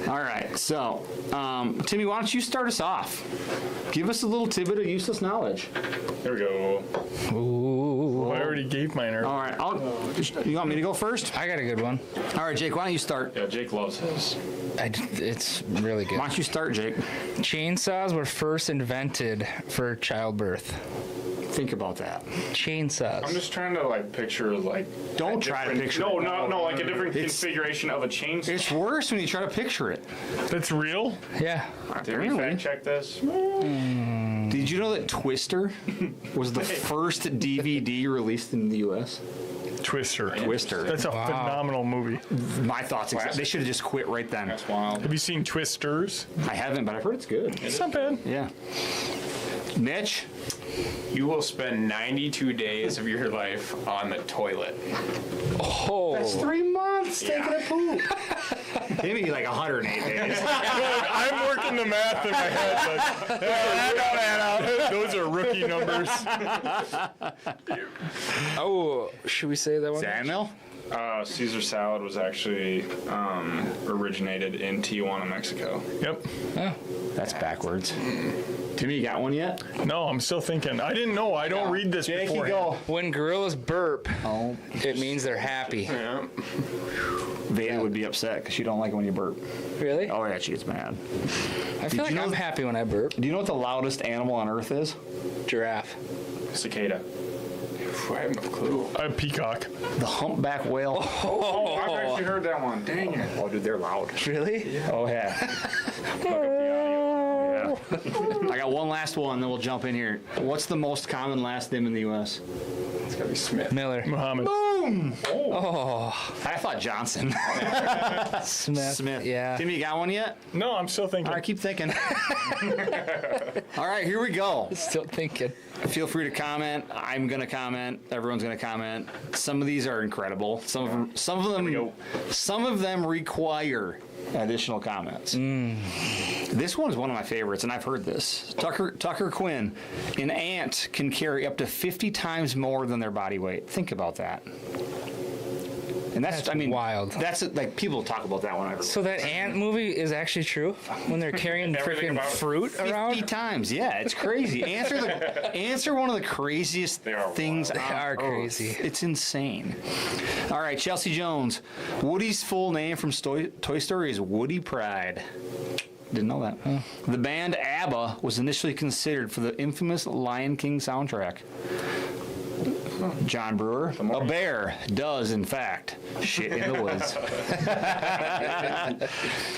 All right, so Timmy, why don't you start us off? Give us a little tidbit of useless knowledge. There we go. Ooh. I already gave mine earlier. All right, you want me to go first? I got a good one. All right, Jake, why don't you start? Yeah, Jake loves his. It's really good. Why don't you start, Jake? Chainsaws were first invented for childbirth. Think about that. Chainsaws. I'm just trying to like picture like. Don't a try to different- picture No, it. no, like a different It's- configuration of a chainsaw. It's worse when you try to picture it. That's real? Yeah. Did we Apparently. fact check this? Did you know that Twister was the first DVD released in the U.S.? Twister. Twister. That's a phenomenal movie. My thoughts. They should have just quit right then. That's wild. Have you seen Twisters? I haven't, but I've heard it's good. It's not bad. Yeah. Mitch, You will spend 92 days of your life on the toilet. Oh, 3 months taking a poop. Maybe like 108 days. I'm working the math in my head, but those are rookie numbers. oh, should we say that one? Samuel? Caesar salad was actually originated in Tijuana, Mexico. Yep. That's backwards. Timmy, you got one yet? No, I'm still thinking. I didn't know. I don't read this before. When gorillas burp, Oh. it means they're happy. Yeah. Veda would be upset because she don't like it when you burp. Really? Oh, yeah, she gets mad. I feel like you know I'm th- happy when I burp. Do you know what the loudest animal on Earth is? Giraffe. Cicada. I have no clue. A peacock. The humpback whale. Oh, I've actually heard that one. Dang it. Oh, dude, they're loud. Really? Oh, yeah. Yeah. I got one last one, then we'll jump in here. What's the most common last name in the U.S.? It's gotta be Smith. Miller. Muhammad. Boom! Oh, I thought Johnson. Smith. Smith. Yeah. Timmy, you got one yet? No, I'm still thinking. All right, keep thinking. All right, here we go. Still thinking. Feel free to comment. I'm gonna comment. Everyone's gonna comment. Some of these are incredible. Some of them require additional comments. This one is one of my favorites, and I've heard this. Tucker Quinn, an ant can carry up to 50 times more than their body weight. Think about that. And that's I mean, wild. That's like people talk about that one. So that ant movie is actually true when they're carrying Everything freaking about it. fruit 50 around? times, yeah, it's crazy. Answer one of the craziest They are things wild. on They are Earth. crazy. It's insane. All right, Chelsea Jones. Woody's full name from Toy Story is Woody Pride. Didn't know that. The band ABBA was initially considered for the infamous Lion King soundtrack. John Brewer. A bear does, in fact, shit in the woods.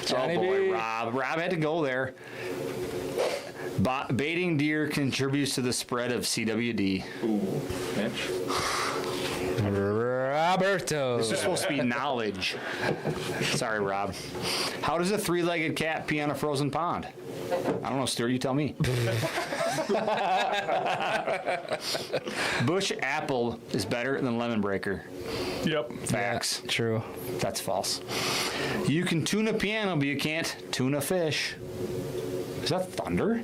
Johnny Oh boy, B. Rob. Rob had to go there. Baiting deer contributes to the spread of CWD. Mitch. Roberto. This is supposed to be knowledge. Sorry, Rob. How does a three-legged cat pee on a frozen pond? I don't know, Stuart, you tell me. Bush apple is better than lemon breaker. Yep. Facts. True. That's false. You can tune a piano, but you can't tune a fish. Is that thunder?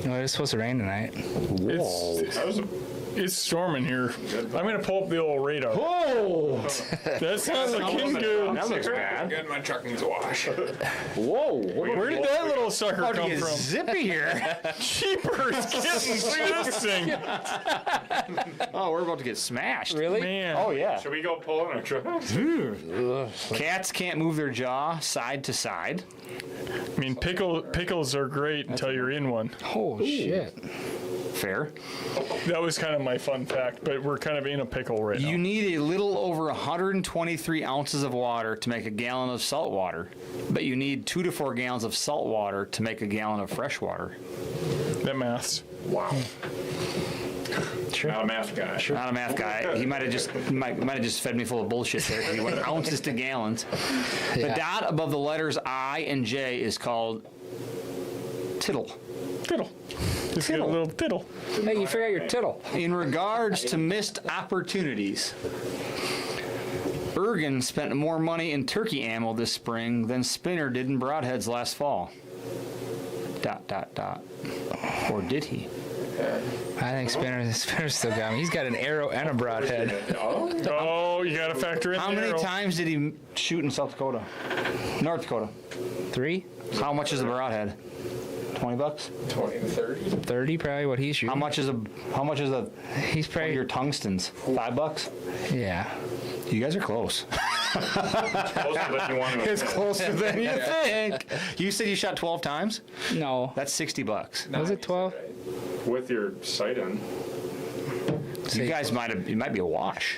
No, it's supposed to rain tonight. Whoa. It's storming here. I'm gonna pull up the old radar. Whoa! That's not looking good. That looks bad. Good, my truck needs a wash. Whoa! Where did that little sucker How'd you come get from? zippy here? Cheapers, kittens, look at this thing. Oh, we're about to get smashed. Really? Man. Oh, yeah. Should we go pull in our truck? Cats can't move their jaw side to side. I mean, pickles are great until you're in one. Oh, shit. Fair. That was kind of my fun fact, but we're kind of in a pickle right You now. need a little over 123 ounces of water to make a gallon of salt water, but you need 2 to 4 gallons of salt water to make a gallon of fresh water. That maths. Wow. Not a math guy. Not a math guy. He might have just fed me full of bullshit there. 'Cause he went ounces to gallons. The Yeah. dot above the letters I and J is called tittle. Tittle. Just get a Tittle. little tittle. Hey, you forgot your tittle. In regards to missed opportunities, Ergen spent more money in turkey ammo this spring than Spinner did in broadheads last fall. ... Or did he? I think Spinner still got me. He's got an arrow and a broadhead. Oh, you got to factor in How the many arrow. times did he shoot in South Dakota? North Dakota. 3? How much is a broadhead? $20? 20 to 30. 30 probably what he's shooting. How much is a He's one of probably, your tungstens? $5? yeah. You guys are close. Closer than you wanted to It's say. closer than you think. You said you shot 12 times? No. That's $60. Was it 12? With your sight in. You guys it might be a wash.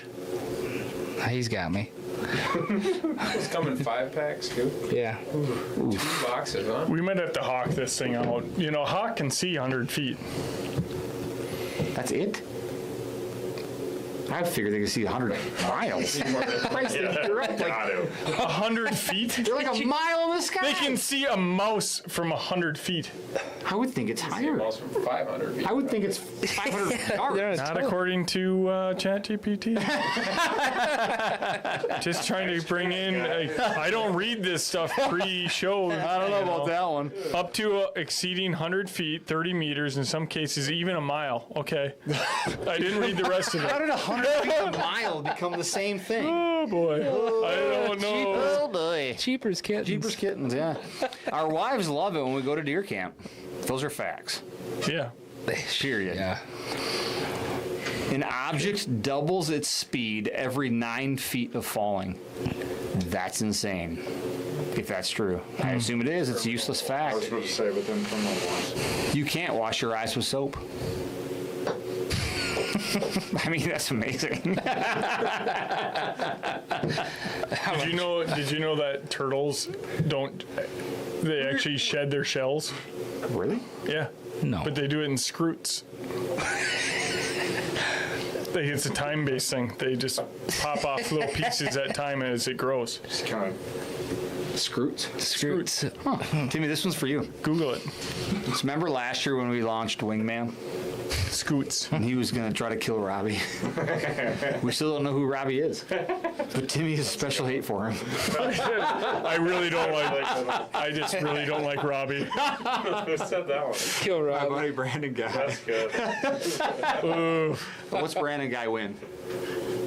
He's got me. It's coming 5-packs too. Yeah. 2 boxes, huh? We might have to hawk this thing out. You know, hawk can see 100 feet. That's it? I figured they could see 100 miles. Christ, you're right. Got to. 100 feet? They're like a mile in the sky. They can see a mouse from 100 feet. I would think it's higher. Miles from 500 feet. I would think it's 500 yards. Not according to ChatGPT. Just trying to bring in. I don't read this stuff pre-show. I don't know about that one. Up to exceeding 100 feet, 30 meters, in some cases even a mile. Okay. I didn't read the rest of How it. did 100 feet a mile become the same thing? Oh boy. I don't know. Oh boy. Jeepers kittens. Jeepers kittens, yeah. Our wives love it when we go to deer camp. Those are facts. Yeah. Period. Yeah. An object doubles its speed every 9 feet of falling. That's insane. If that's true. I assume it is. It's a useless I was fact. supposed to say within criminal laws. You You can't wash your eyes with soap. I mean, that's amazing. Did you know that turtles don't, they actually shed their shells? Really? Yeah. No. But they do it in scroots. It's a time-based thing. They just pop off little pieces at time as it grows. Just kind of Scroots? Scroots. Huh. Timmy, this one's for you. Google it. Just remember last year when we launched Wingman? Scoots. And he was going to try to kill Robbie. We still don't know who Robbie is. But Timmy has a special hate for him. I really don't like. I just really don't like Robbie. who said that one? Kill My Rob. buddy Brandon Guy. That's good. What's Brandon Guy win?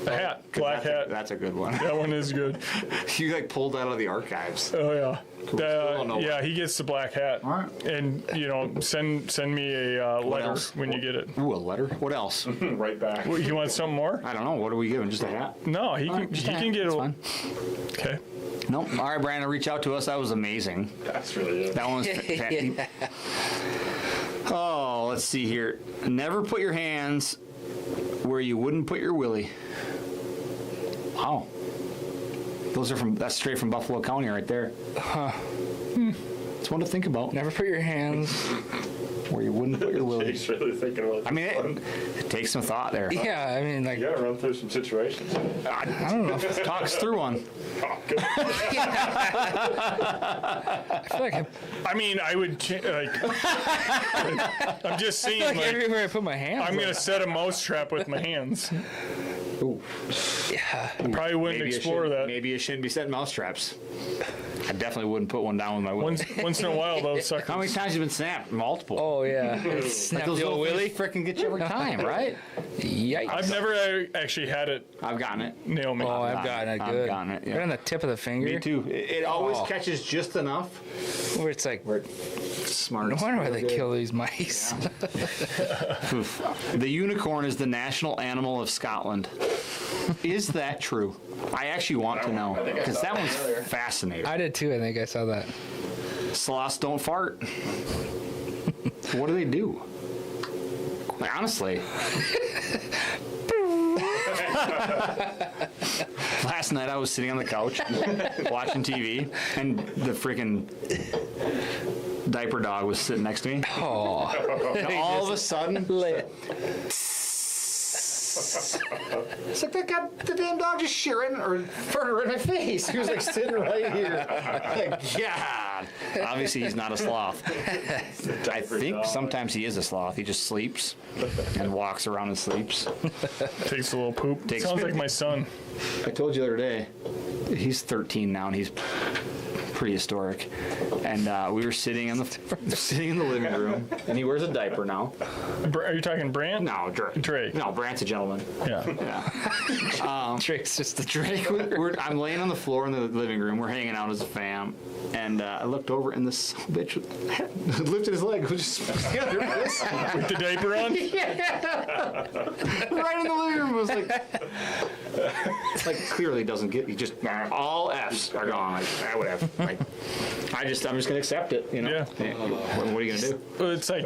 The hat, black hat. That's a good one. That one is good. You like pulled out of the archives. Oh yeah. Still don't know Yeah, he gets the black hat. All right. And send me a letter else? when you get it. Ooh, a letter? What else? Right back. Well, you want something more? I don't know. What are we giving? Just a hat? No, he can. Just He a can hat. get That's a. fine. Okay. Nope. All right, Brandon, reach out to us. That was amazing. That's really it. That one was fantastic. Oh, let's see here. Never put your hands where you wouldn't put your willy. Wow. That's straight from Buffalo County right there. It's one to think about. Never put your hands. Where you wouldn't put your willy. Jake's really thinking about I mean, it takes some thought there. Yeah, I mean, like, You gotta run through some situations. I don't know. Talk us through one. Oh, good. I feel like, I mean, I would I'm just saying, like like, everywhere I put my hands. I'm gonna set a mouse trap with my hands. Ooh. Yeah. Probably wouldn't explore that. Maybe you shouldn't be setting mouse traps. I definitely wouldn't put one down with my willy. Once in a while, those How suckers. many times have you been snapped? Multiple. Oh yeah. Snap Those the little old willy. frickin' get you every time, right? Yikes. I've never actually had it I've gotten it. nail me. Oh, I've gotten it I've good. gotten it, yeah. Right on the tip of the finger. Me too. It always Oh. catches just enough. Where it's like, Smart. no wonder why they kill these mice. Oof. The unicorn is the national animal of Scotland. Is that true? I actually want to know because that one's fascinating. I did too. I think I saw that. Sloths don't fart. What do they do? Like, honestly. Last night I was sitting on the couch watching TV, and the freaking diaper dog was sitting next to me. Oh. And all of a sudden, it's like the damn dog just shitting or farted right in my face. He was like sitting right here. Like, God. Obviously, he's not a sloth. I think sometimes he is a sloth. He just sleeps and walks around and sleeps. Takes a little poop. Takes- Sounds like my son. I told you the other day, he's 13 now and he's prehistoric. And we were sitting in the living room, and he wears a diaper now. Are you talking Brant? No, Drake. Drake. No, Brant's a gentleman. Yeah. Drake's just the Drake, I'm laying on the floor in the living room. We're hanging out as a fam. And I looked over, and this bitch lifted his leg. Was just the other way. With the diaper on? Right in the living room. It was like clearly doesn't get. He just all F's are gone. Like, whatever. I'm just gonna accept it. You know. Yeah. What are you gonna do? Well, it's like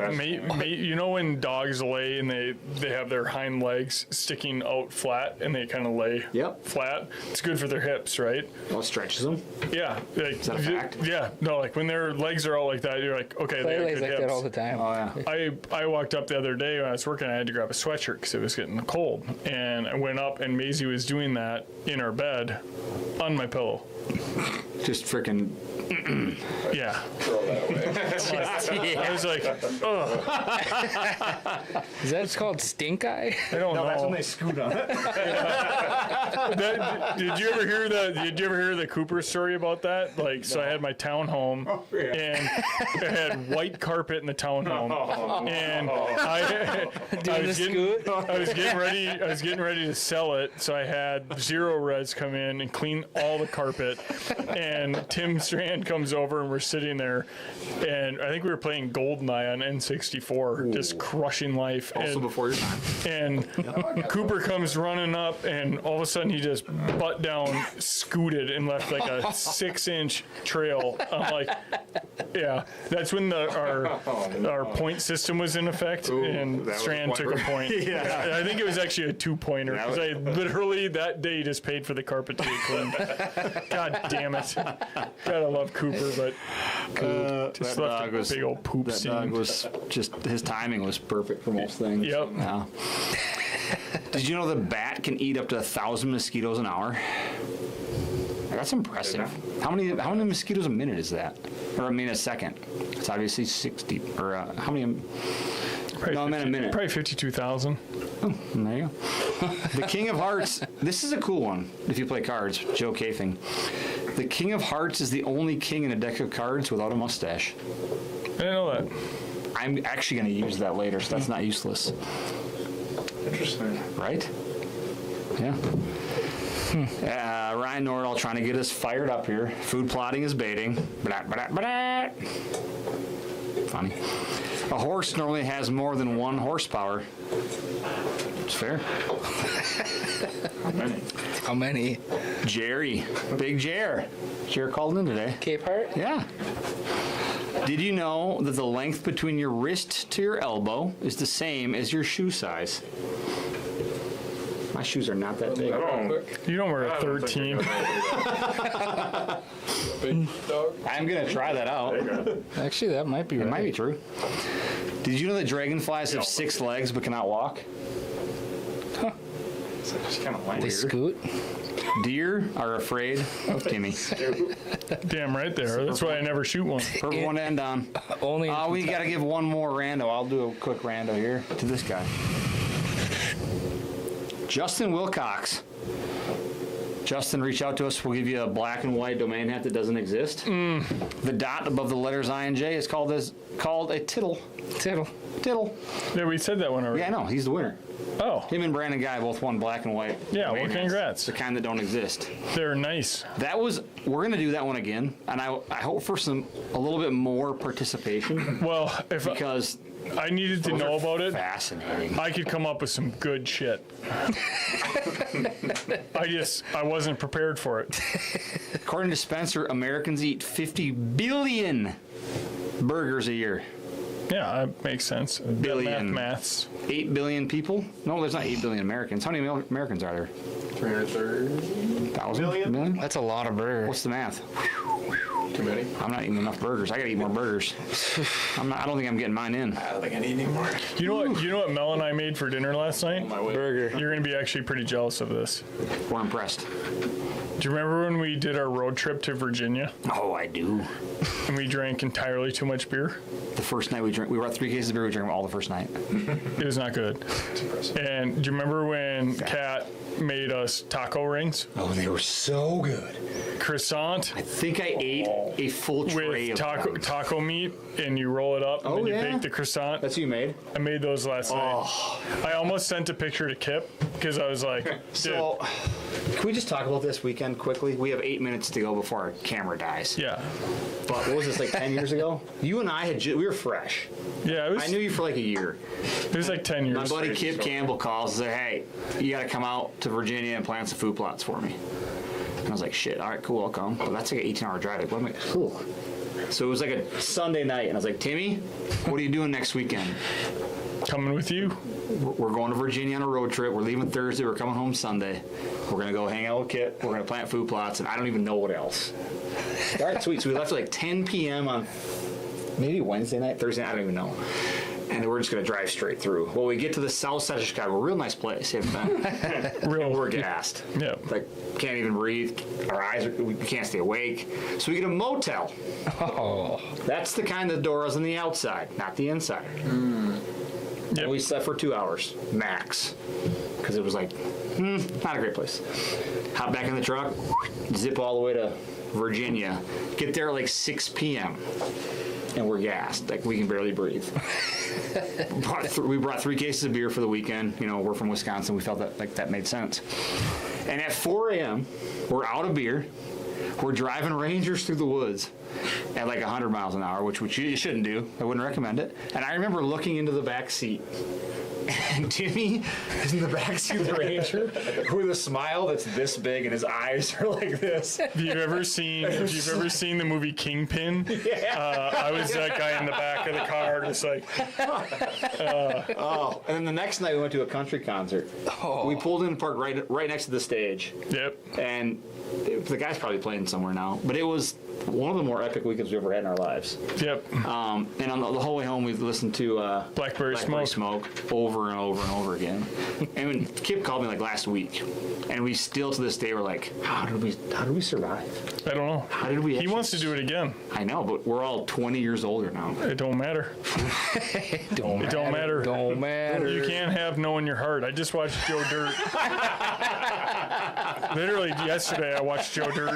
you know when dogs lay and they have their hind legs sticking out flat and they kind of lay Yep. flat. It's good for their hips, right? Well, it stretches them. Yeah. Like, Is that a fact? Yeah. No, like when their legs are out like that, you're like, okay, they Clay have lays good like hips. that all the time. Oh yeah. I walked up the other day when I was working. I had to grab a sweatshirt because it was getting cold, and I went up and Maisie was doing that in our bed on my pillow. Just freaking. Yeah. I was like, oh, Is that called stink eye? I don't know. they scoot on it. Did you ever hear the Cooper story about that? Like, so I had my townhome, and I had white carpet in the townhome, and I was getting ready to sell it. So I had Zero Res come in and clean all the carpet, and Tim Strand comes over, and we're sitting there, and I think we were playing GoldenEye on N64, just crushing life. Also and, before your time. and Cooper comes running up, and all of a sudden he just butt down scooted and left like a 6-inch trail. I'm like, yeah, that's when our point system was in effect, and that was Strand took a point. Yeah. I think it was actually a 2-pointer because I literally that day just paid for the carpet to get cleaned. God damn it! Gotta love Cooper, but just that left dog a was- big old poop That scene. dog was just, his timing was perfect for most things. Yep. Yeah. Did you know the bat can eat up to 1,000 mosquitoes an hour? That's impressive. How many mosquitoes a minute is that? Or I mean a second? It's obviously 60. Or how many? Probably No, I meant a minute. Probably 52,000. There you go. The King of Hearts. This is a cool one. If you play cards, Joe Kafing. The King of Hearts is the only king in a deck of cards without a mustache. I didn't know that. I'm actually going to use that later, so that's not useless. Interesting. Right? Yeah. Ryan Nordahl trying to get us fired up here. Food plotting is baiting. Blah, blah, blah. Funny. A horse normally has more than 1 horsepower. It's fair. How many? Jerry. Big Jer. Jer called in today. Cape Heart? Yeah. Did you know that the length between your wrist to your elbow is the same as your shoe size? My shoes are not that big. You don't wear a 13. I'm going to try that out. Actually, that might be It right. might be true. Did you know that dragonflies have 6 legs but cannot walk? It's just kind of lame. They scoot. Deer are afraid of Timmy. Damn right there. That's why I never shoot one. Perfect one to end on. Only. We got to give one more rando. I'll do a quick rando here to this guy. Justin Wilcox. Justin, reach out to us. We'll give you a black and white domain hat that doesn't exist. The dot above the letters I and J is called a tittle. Tittle. Tittle. Yeah, we said that one already. Yeah, I know. He's the winner. Oh, Him and Brandon Guy both won black and white. Yeah, domain well, hats. congrats. The kind that don't exist. they're nice. We're going to do that one again, and I hope for a little bit more participation Well, if because I needed to know about it, fascinating. I could come up with some good shit. I wasn't prepared for it. According to Spencer, Americans eat 50 billion burgers a year. Yeah, that makes sense. Billion. Maths. 8 billion people? No, there's not 8 billion Americans. How many Americans are there? 330. 1,000? Million? That's a lot of burgers. What's the math? Too many. I'm not eating enough burgers. I gotta eat more burgers. I don't think I'm getting mine in. I don't think I need any more. You know what Mel and I made for dinner last night? Burger. You're gonna be actually pretty jealous of this. We're impressed. Do you remember when we did our road trip to Virginia Oh, I do. and we drank entirely too much beer? The first night we brought 3 cases of beer. We drank them all the first night. It was not good. And do you remember when Kat made us taco rings? Oh, they were so good. Croissant I think I ate a full tray with of them. taco meat, and you roll it up, and Oh, then you yeah. bake the croissant. That's what you made? I made those last night. Oh. I almost sent a picture to Kip because I was like, dude, So, can we just talk about this weekend quickly? We have 8 minutes to go before our camera dies. yeah. But what was this, like 10 years ago? You and I we were fresh. Yeah, it was, I knew you for like a year. it was like 10 years. My buddy Kip Campbell calls and says, hey, you got to come out to Virginia and plant some food plots for me. And I was like, shit, all right, cool, I'll come. But that's like an 18-hour drive. Like, what am I? Whew. So it was like a Sunday night, and I was like, Timmy, what are you doing next weekend? Coming with you. We're going to Virginia on a road trip. We're leaving Thursday. We're coming home Sunday. We're going to go hang out with Kip. We're going to plant food plots, and I don't even know what else. All right, sweet. So we left at like 10 p.m. on maybe Wednesday night, Thursday night, I don't even know. And we're just going to drive straight through. Well, we get to the south side of Chicago. A real nice place. You haven't been. Real. We're gassed. Yeah. Like, can't even breathe. Our eyes, we can't stay awake. So we get a motel. Oh. That's the kind of door is on the outside, not the inside. Yep. And we slept for 2 hours, max. Because it was like, not a great place. Hop back in the truck, zip all the way to Virginia. Get there at like 6 p.m. And we're gassed. Like, we can barely breathe. We brought 3 cases of beer for the weekend. You know, we're from Wisconsin. We felt that like that made sense. And at 4 a.m., we're out of beer. We're driving Rangers through the woods at like 100 miles an hour, which you shouldn't do. I wouldn't recommend it. And I remember looking into the back seat, and Timmy is in the back seat of the Ranger with a smile that's this big, and his eyes are like this. If you've ever seen the movie Kingpin, I was that guy in the back of the car, just like. Oh, and then the next night we went to a country concert. Oh. We pulled in and parked right next to the stage. Yep. And the guy's probably playing somewhere now, but it was one of the more epic weekends we've ever had in our lives. Yep. And on the whole way home, we listened to Blackberry Smoke over and over and over again. And when Kip called me like last week, and we still to this day were like, how did we survive? I don't know. How did we? He wants to do it again. I know, but we're all 20 years older now. It don't matter. It don't matter. Don't matter. You can't have no in your heart. I just watched Joe Dirt. Literally yesterday, I watched Joe Dirt.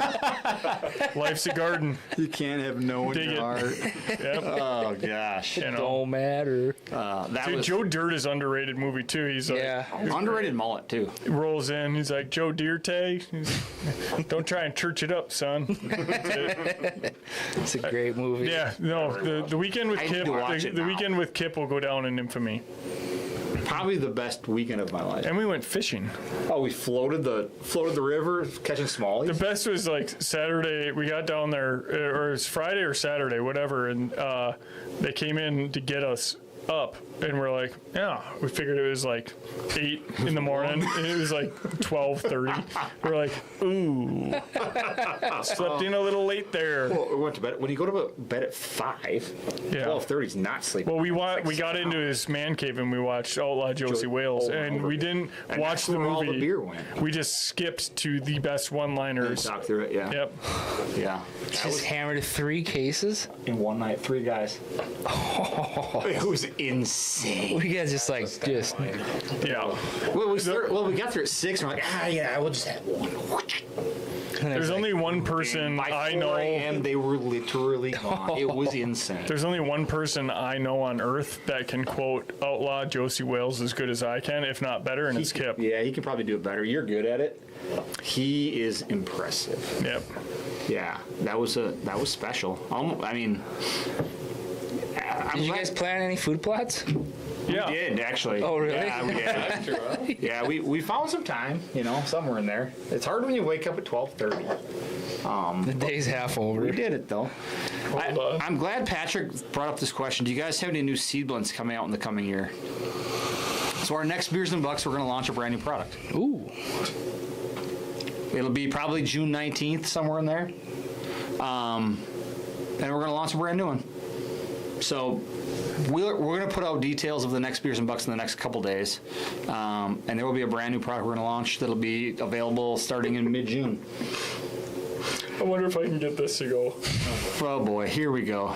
Life's a garden. You can't have no in Dig your it. heart. Yep. Oh gosh. You know. Don't matter. That Dude, was Joe Dirt is underrated movie too. He's like, Yeah. underrated mullet too. he rolls in. He's like, Joe Dirte. Don't try and church it up, son. It's a great movie. Yeah, no. The weekend with I need Kip. to watch it The now. weekend with Kip will go down in infamy. Probably the best weekend of my life. And we went fishing. Oh, we floated the river catching smallies. The best was like Saturday. We got down there, or it was Friday or Saturday, whatever, and they came in to get us up, and we're like, yeah. We figured it was like 8 in the morning, and it was like 12:30. We're like, ooh, slept in a little late there. Well, we went to bed. When you go to bed at 5, Yeah. 12:30 is not sleeping. Well, we got into his man cave and we watched Outlaw Josie Wales, over and and over we again. didn't And watch that's the where all movie. the beer went. We just skipped to the best one-liners. Talk through it, yeah. Yep. Yeah. Just hammered 3 cases. In one night, 3 guys. It was insane. We guys just Yeah. Well, we got there at 6, and we're like, yeah, we'll just have one. There's only one person By 4 I know. a.m., they were literally gone. It was insane. There's only one person I know on Earth that can quote Outlaw Josie Wales as good as I can, if not better, and it's Kip. Yeah, he can probably do it better. You're good at it. He is impressive. Yep. Yeah, that was special. I mean, Did you guys plan any food plots? Yeah. We did actually. Oh, really? Yeah, we did. Yeah, we found some time, somewhere in there. It's hard when you wake up at 12:30. The day's half over. We did it though. Hold on. I'm glad Patrick brought up this question. Do you guys have any new seed blends coming out in the coming year? So our next Beers and Bucks, we're going to launch a brand new product. Ooh. It'll be probably June 19th, somewhere in there. And we're going to launch a brand new one. So we're going to put out details of the next Beers and Bucks in the next couple days. And there will be a brand new product we're going to launch that'll be available starting in mid-June. I wonder if I can get this to go. Oh boy, here we go.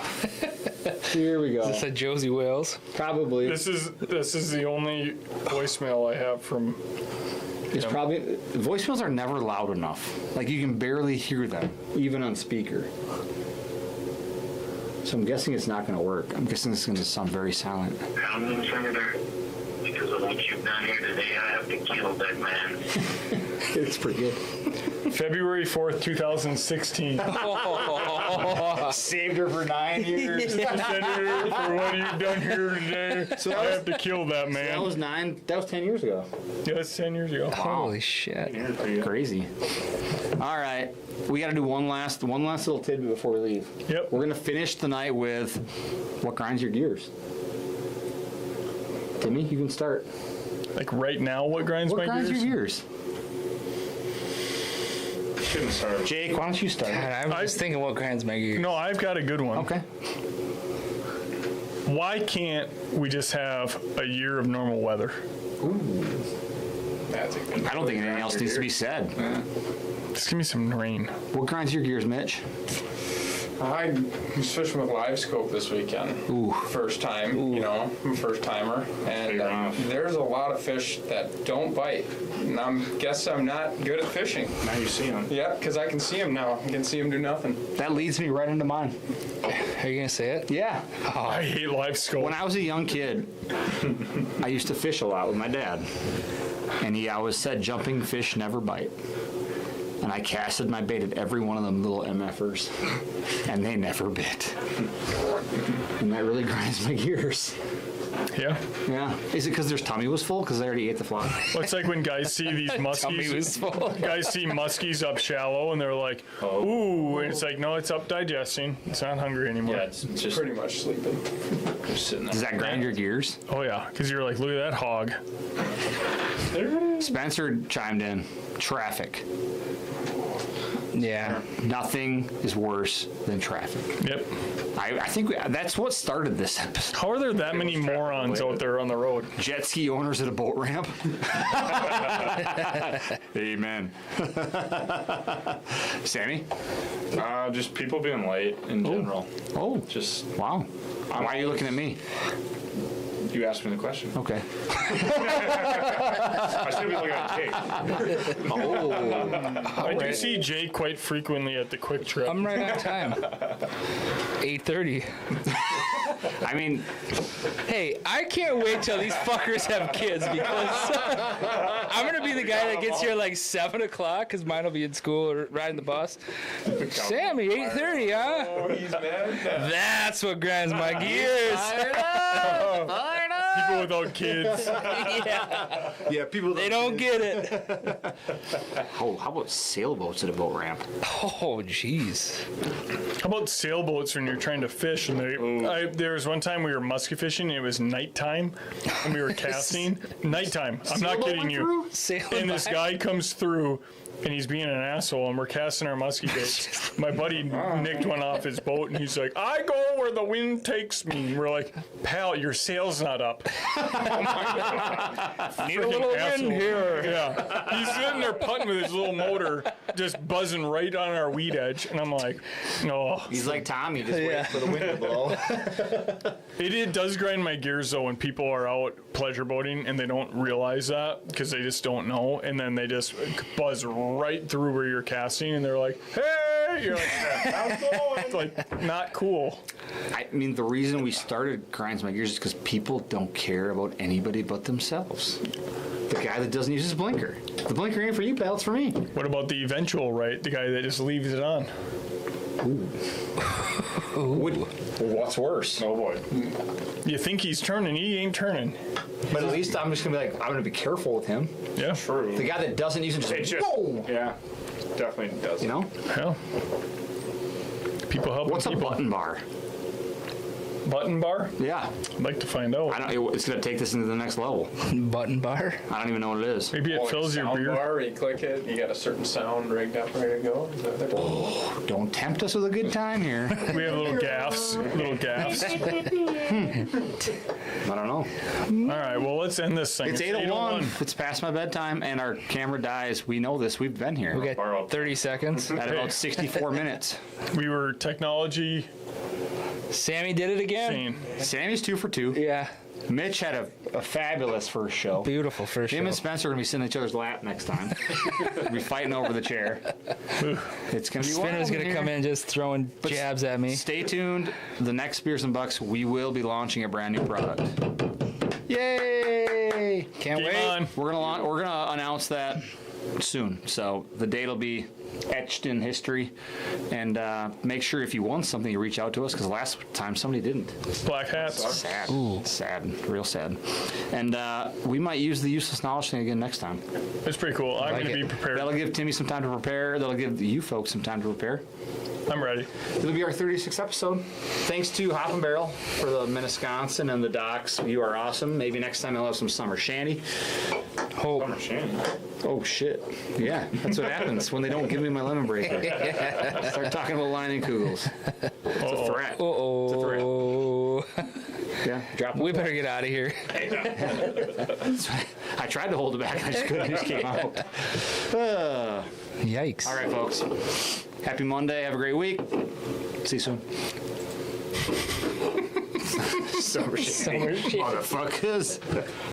Here we go. Is that Josie Wales? Probably. This is the only voicemail I have from. It's probably, voicemails are never loud enough. Like you can barely hear them, even on speaker. So I'm guessing it's not going to work. I'm guessing it's going to sound very silent. I'm Senator. Because of what you've done here today, I have to kill that man. It's pretty good. February 4th, 2016. Saved her for 9 years. Senator, for what you've done here today, I have to kill that man. That was 10 years ago. Yeah, that's 10 years ago. Holy shit. Crazy. All right, we got to do one last little tidbit before we leave. Yep. We're gonna finish the night with what grinds your gears. Timmy, you can start. Like right now, what grinds What my grinds gears? your gears? Shouldn't start. Jake, why don't you start? God, I was just thinking what grinds my gears. No, I've got a good one. Okay. Why can't we just have a year of normal weather? That's a good I don't think anything else needs to be said. Just give me some rain. What grinds your gears, Mitch? I was fishing with live scope this weekend. Ooh. First time, you know, I'm a first timer, and there's a lot of fish that don't bite. And I guess I'm not good at fishing. Now you see them. Yeah, because I can see them now. I can see them do nothing. That leads me right into mine. Are you gonna say it? Yeah. I hate live scope. When I was a young kid, I used to fish a lot with my dad. And he always said, jumping fish never bite. And I casted my bait at every one of them little MFers. And they never bit. And that really grinds my gears. Yeah. Yeah. Is it because their tummy was full? Because they already ate the fly? Well, it's like when guys see these Tummy was muskies. full. Guys see muskies up shallow, and they're like, "Ooh!" And it's like, no, it's up digesting. It's not hungry anymore. Yeah, it's just Pretty much sleeping. just sitting there. Does that grind your gears? Oh yeah, because you're like, look at that hog. Spencer chimed in. Traffic. Yeah. Nothing is worse than traffic. Yep. I think that's what started this episode. How are there that many morons out there on the road? Jet ski owners at a boat ramp. Amen. Sammy? Just people being late in general. Oh, Just wow. Why are you looking at me? you asked me the question. Okay. I should be looking at Jake. I do see Jake quite frequently at the Quick Trip. I'm right on time. 8:30. I mean, Hey, I can't wait till these fuckers have kids because I'm gonna be the guy that gets here like 7 o'clock because mine will be in school or riding the bus. Sammy, 8:30, huh? Oh, he's mad. That's what grinds my gears. People without kids. yeah, people. They don't get it. Oh, how about sailboats at a boat ramp? Oh, jeez. How about sailboats when you're trying to fish? And there was one time we were musky fishing. And it was nighttime, and we were casting. Nighttime. I'm not kidding you. Sailing And this by. guy comes through, and he's being an asshole, and we're casting our musky baits. My buddy nicked one off his boat, and he's like, "I go where the wind takes me." And we're like, "Pal, your sail's not up." Need a little Asshole. wind here. Yeah, he's sitting there putting with his little motor, just buzzing right on our weed edge, and I'm like, "No." He's like Tommy, just waiting for the wind to blow. It does grind my gears though when people are out pleasure boating and they don't realize that because they just don't know, and then they just buzz right through where you're casting, and they're like, "Hey!" You're like, "How's it going?" It's like not cool. I mean, the reason we started Grinds My Gears is because people don't care about anybody but themselves. The guy that doesn't use his blinker. The blinker ain't for you, pal, it's for me. What about the eventual right? The guy that just leaves it on. What's worse? Oh boy. You think he's turning, he ain't turning. But at least I'm just going to be like, I'm going to be careful with him. Yeah. True. The guy that doesn't use it It just, just, whoa! yeah, definitely does. You know? Hell. People helping What's a people. button bar? Button bar? Yeah. I'd like to find out. I don't. It's going to take this into the next level. Button bar. I don't even know what it is. Maybe it fills your beer. Bar, you click it, you got a certain sound rigged up, ready to go. Is that what they're called? Don't tempt us with a good time here. We have little gaffs. Little gaffs. I don't know. All right, well, let's end this thing. It's 8:01. It's past my bedtime, and our camera dies. We know this. We've been here. We got 30 seconds. At about 64 minutes. We were technology Sammy did it again. sane. Sammy's 2 for 2. Yeah. Mitch had a fabulous first show. Beautiful first Him show. and Spencer are going to be sitting in each other's lap next time. We'll be fighting over the chair. It's going to be Spinner's wild gonna here. come in just throwing jabs at me. Stay tuned. The next Beers and Bucks, we will be launching a brand new product. Yay! Can't Game wait. on. We're gonna announce that soon. So the date will be etched in history. And make sure if you won something, you reach out to us, because last time somebody didn't. Black hats. Sad. Sad. Real sad. And we might use the useless knowledge thing again next time. It's pretty cool. I'm Like going to it. be prepared. That'll give Timmy some time to prepare. That'll give you folks some time to prepare. I'm ready. It'll be our 36th episode. Thanks to Hop and Barrel for the Minnetonka and the docks. You are awesome. Maybe next time I'll have some summer shandy. Oh, Summer Shandy. Oh, shit. Yeah, that's what happens when they don't give me my lemon breaker. Start talking about Lion and Kugels. It's a threat. It's a threat. oh. Yeah, drop We better get out of here. I tried to hold it back. I just couldn't. It just came out. Yikes. All right, folks. Happy Monday. Have a great week. See you soon. Summer Shandy. Motherfuckers.